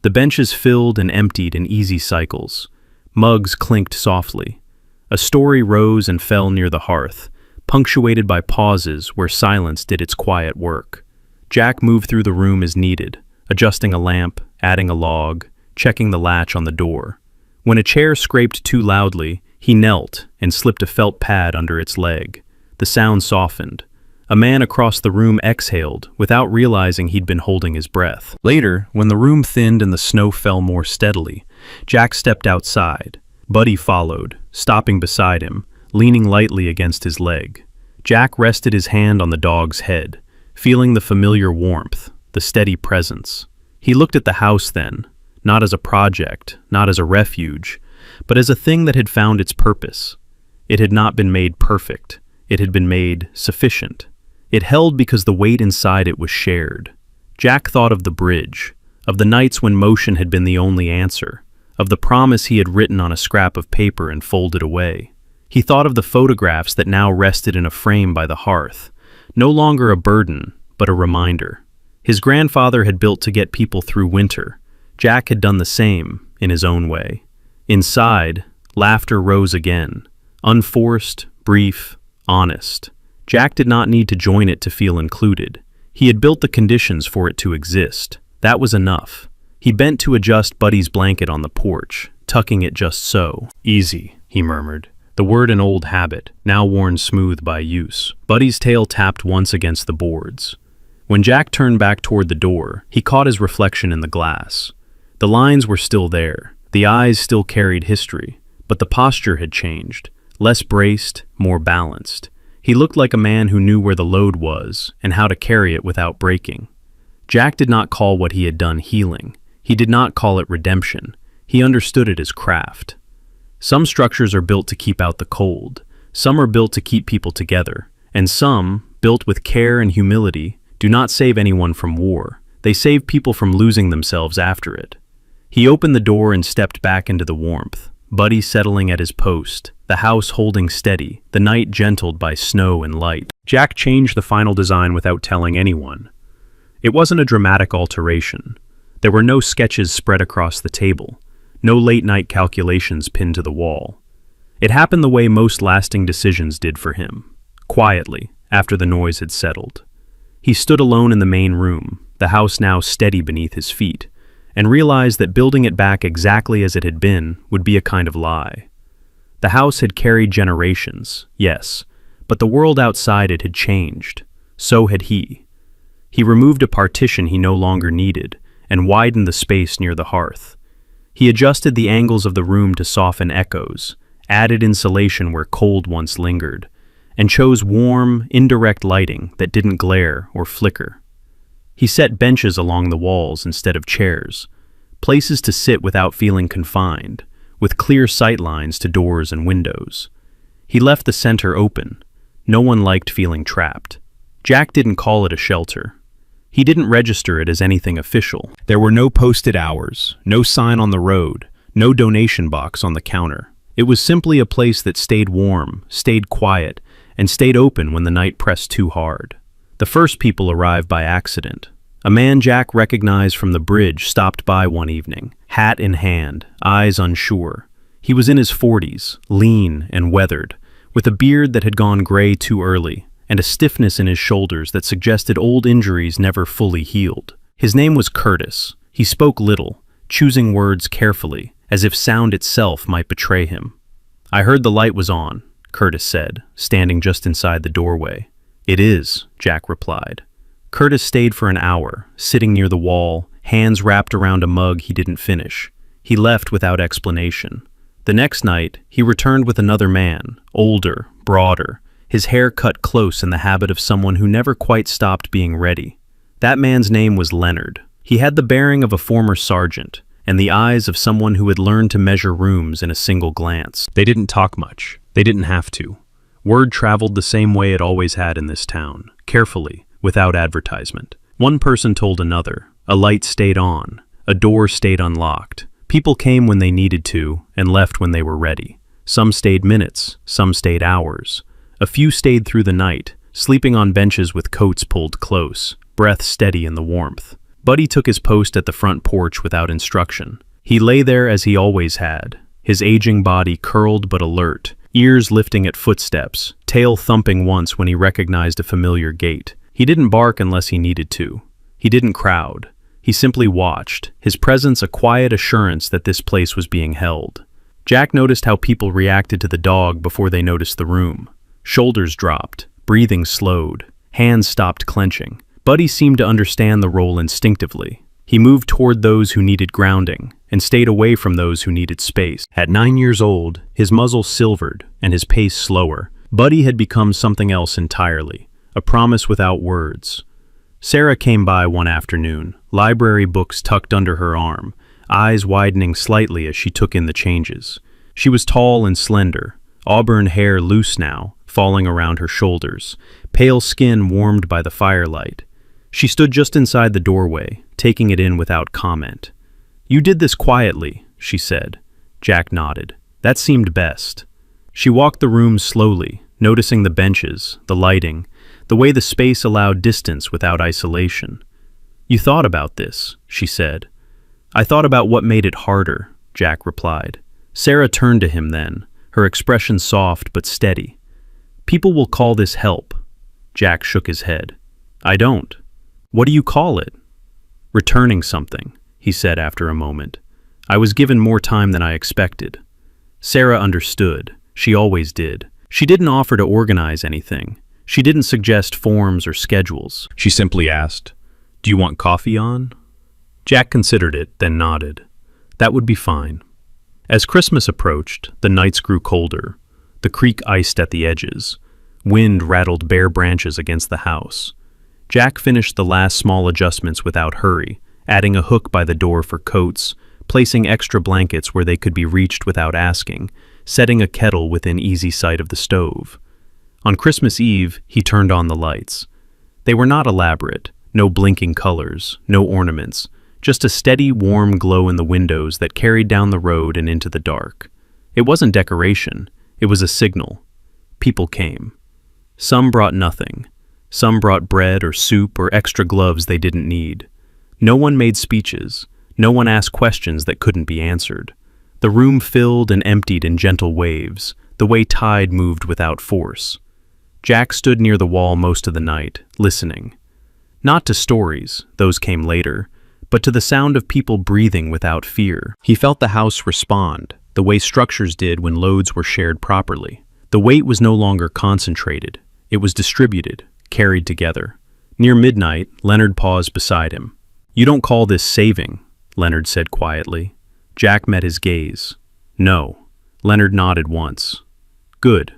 The benches filled and emptied in easy cycles. Mugs clinked softly. A story rose and fell near the hearth, punctuated by pauses where silence did its quiet work. Jack moved through the room as needed, adjusting a lamp, adding a log, checking the latch on the door. When a chair scraped too loudly, he knelt and slipped a felt pad under its leg. The sound softened. A man across the room exhaled without realizing he'd been holding his breath. Later, when the room thinned and the snow fell more steadily, Jack stepped outside. Buddy followed, stopping beside him, leaning lightly against his leg. Jack rested his hand on the dog's head, feeling the familiar warmth, the steady presence. He looked at the house then, not as a project, not as a refuge, but as a thing that had found its purpose. It had not been made perfect. It had been made sufficient. It held because the weight inside it was shared. Jack thought of the bridge, of the nights when motion had been the only answer, of the promise he had written on a scrap of paper and folded away. He thought of the photographs that now rested in a frame by the hearth, no longer a burden, but a reminder. His grandfather had built to get people through winter. Jack had done the same, in his own way. Inside, laughter rose again, unforced, brief, honest. Jack did not need to join it to feel included. He had built the conditions for it to exist. That was enough. He bent to adjust Buddy's blanket on the porch, tucking it just so. "Easy," he murmured, the word an old habit, now worn smooth by use. Buddy's tail tapped once against the boards. When Jack turned back toward the door, he caught his reflection in the glass. The lines were still there, the eyes still carried history, but the posture had changed, less braced, more balanced. He looked like a man who knew where the load was and how to carry it without breaking. Jack did not call what he had done healing. He did not call it redemption. He understood it as craft. Some structures are built to keep out the cold. Some are built to keep people together. And some, built with care and humility, do not save anyone from war. They save people from losing themselves after it. He opened the door and stepped back into the warmth. Buddy settling at his post, the house holding steady, the night gentled by snow and light. Jack changed the final design without telling anyone. It wasn't a dramatic alteration. There were no sketches spread across the table, no late-night calculations pinned to the wall. It happened the way most lasting decisions did for him, quietly, after the noise had settled. He stood alone in the main room, the house now steady beneath his feet, and realized that building it back exactly as it had been would be a kind of lie. The house had carried generations, yes, but the world outside it had changed. So had he. He removed a partition he no longer needed and widened the space near the hearth. He adjusted the angles of the room to soften echoes, added insulation where cold once lingered, and chose warm, indirect lighting that didn't glare or flicker. He set benches along the walls instead of chairs, places to sit without feeling confined, with clear sight lines to doors and windows. He left the center open. No one liked feeling trapped. Jack didn't call it a shelter. He didn't register it as anything official. There were no posted hours, no sign on the road, no donation box on the counter. It was simply a place that stayed warm, stayed quiet, and stayed open when the night pressed too hard. The first people arrived by accident. A man Jack recognized from the bridge stopped by one evening, hat in hand, eyes unsure. He was in his 40s, lean and weathered, with a beard that had gone gray too early, and a stiffness in his shoulders that suggested old injuries never fully healed. His name was Curtis. He spoke little, choosing words carefully, as if sound itself might betray him. "I heard the light was on," Curtis said, standing just inside the doorway. "It is," Jack replied. Curtis stayed for an hour, sitting near the wall, hands wrapped around a mug he didn't finish. He left without explanation. The next night, he returned with another man, older, broader, his hair cut close in the habit of someone who never quite stopped being ready. That man's name was Leonard. He had the bearing of a former sergeant, and the eyes of someone who had learned to measure rooms in a single glance. They didn't talk much. They didn't have to. Word traveled the same way it always had in this town, carefully, without advertisement. One person told another. A light stayed on. A door stayed unlocked. People came when they needed to and left when they were ready. Some stayed minutes, some stayed hours. A few stayed through the night, sleeping on benches with coats pulled close, breath steady in the warmth. Buddy took his post at the front porch without instruction. He lay there as he always had, his aging body curled but alert, ears lifting at footsteps, tail thumping once when he recognized a familiar gait. He didn't bark unless he needed to. He didn't crowd. He simply watched, his presence a quiet assurance that this place was being held. Jack noticed how people reacted to the dog before they noticed the room. Shoulders dropped, breathing slowed, hands stopped clenching. Buddy seemed to understand the role instinctively. He moved toward those who needed grounding and stayed away from those who needed space. At 9 years old, his muzzle silvered and his pace slower. Buddy had become something else entirely, a promise without words. Sarah came by one afternoon, library books tucked under her arm, eyes widening slightly as she took in the changes. She was tall and slender, auburn hair loose now, falling around her shoulders, pale skin warmed by the firelight. She stood just inside the doorway, taking it in without comment. "You did this quietly," she said. Jack nodded. That seemed best. She walked the room slowly, noticing the benches, the lighting, the way the space allowed distance without isolation. "You thought about this," she said. "I thought about what made it harder," Jack replied. Sarah turned to him then, her expression soft but steady. "People will call this help." Jack shook his head. "I don't." "What do you call it?" "Returning something," he said after a moment. "I was given more time than I expected." Sarah understood. She always did. She didn't offer to organize anything. She didn't suggest forms or schedules. She simply asked, "Do you want coffee on?" Jack considered it, then nodded. That would be fine. As Christmas approached, the nights grew colder. The creek iced at the edges. Wind rattled bare branches against the house. Jack finished the last small adjustments without hurry, adding a hook by the door for coats, placing extra blankets where they could be reached without asking, setting a kettle within easy sight of the stove. On Christmas Eve, he turned on the lights. They were not elaborate, no blinking colors, no ornaments, just a steady, warm glow in the windows that carried down the road and into the dark. It wasn't decoration, it was a signal. People came. Some brought nothing. Some brought bread or soup or extra gloves they didn't need. No one made speeches. No one asked questions that couldn't be answered. The room filled and emptied in gentle waves, the way tide moved without force. Jack stood near the wall most of the night, listening. Not to stories, those came later, but to the sound of people breathing without fear. He felt the house respond, the way structures did when loads were shared properly. The weight was no longer concentrated. It was distributed, carried together. Near midnight, Leonard paused beside him. "You don't call this saving," Leonard said quietly. Jack met his gaze. "No." Leonard nodded once. "Good."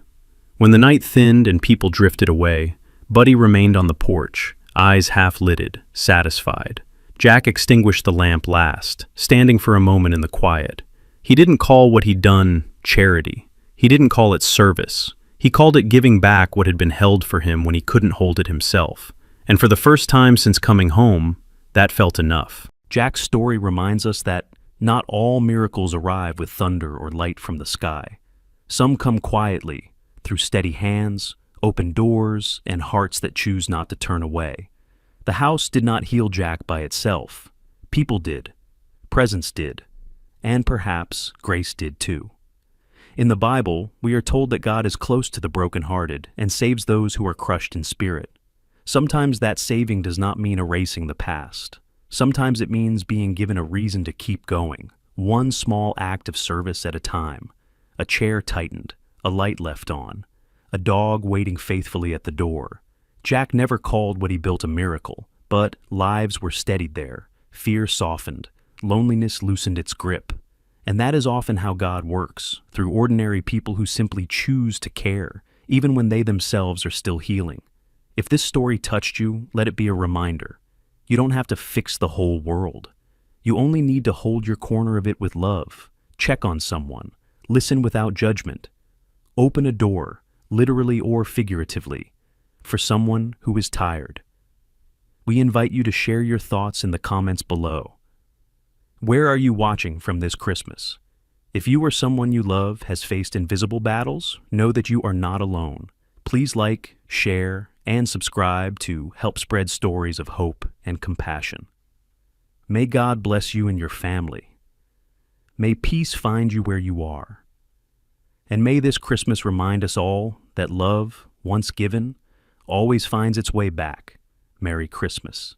When the night thinned and people drifted away, Buddy remained on the porch, eyes half-lidded, satisfied. Jack extinguished the lamp last, standing for a moment in the quiet. He didn't call what he'd done charity. He didn't call it service. He called it giving back what had been held for him when he couldn't hold it himself. And for the first time since coming home, that felt enough. Jack's story reminds us that not all miracles arrive with thunder or light from the sky. Some come quietly, through steady hands, open doors, and hearts that choose not to turn away. The house did not heal Jack by itself. People did. Presence did. And perhaps grace did too. In the Bible, we are told that God is close to the brokenhearted and saves those who are crushed in spirit. Sometimes that saving does not mean erasing the past. Sometimes it means being given a reason to keep going, one small act of service at a time. A chair tightened, a light left on, a dog waiting faithfully at the door. Jack never called what he built a miracle, but lives were steadied there, fear softened, loneliness loosened its grip. And that is often how God works, through ordinary people who simply choose to care, even when they themselves are still healing. If this story touched you, let it be a reminder. You don't have to fix the whole world. You only need to hold your corner of it with love, check on someone, listen without judgment. Open a door, literally or figuratively, for someone who is tired. We invite you to share your thoughts in the comments below. Where are you watching from this Christmas? If you or someone you love has faced invisible battles, know that you are not alone. Please like, share, and subscribe to help spread stories of hope and compassion. May God bless you and your family. May peace find you where you are. And may this Christmas remind us all that love, once given, always finds its way back. Merry Christmas.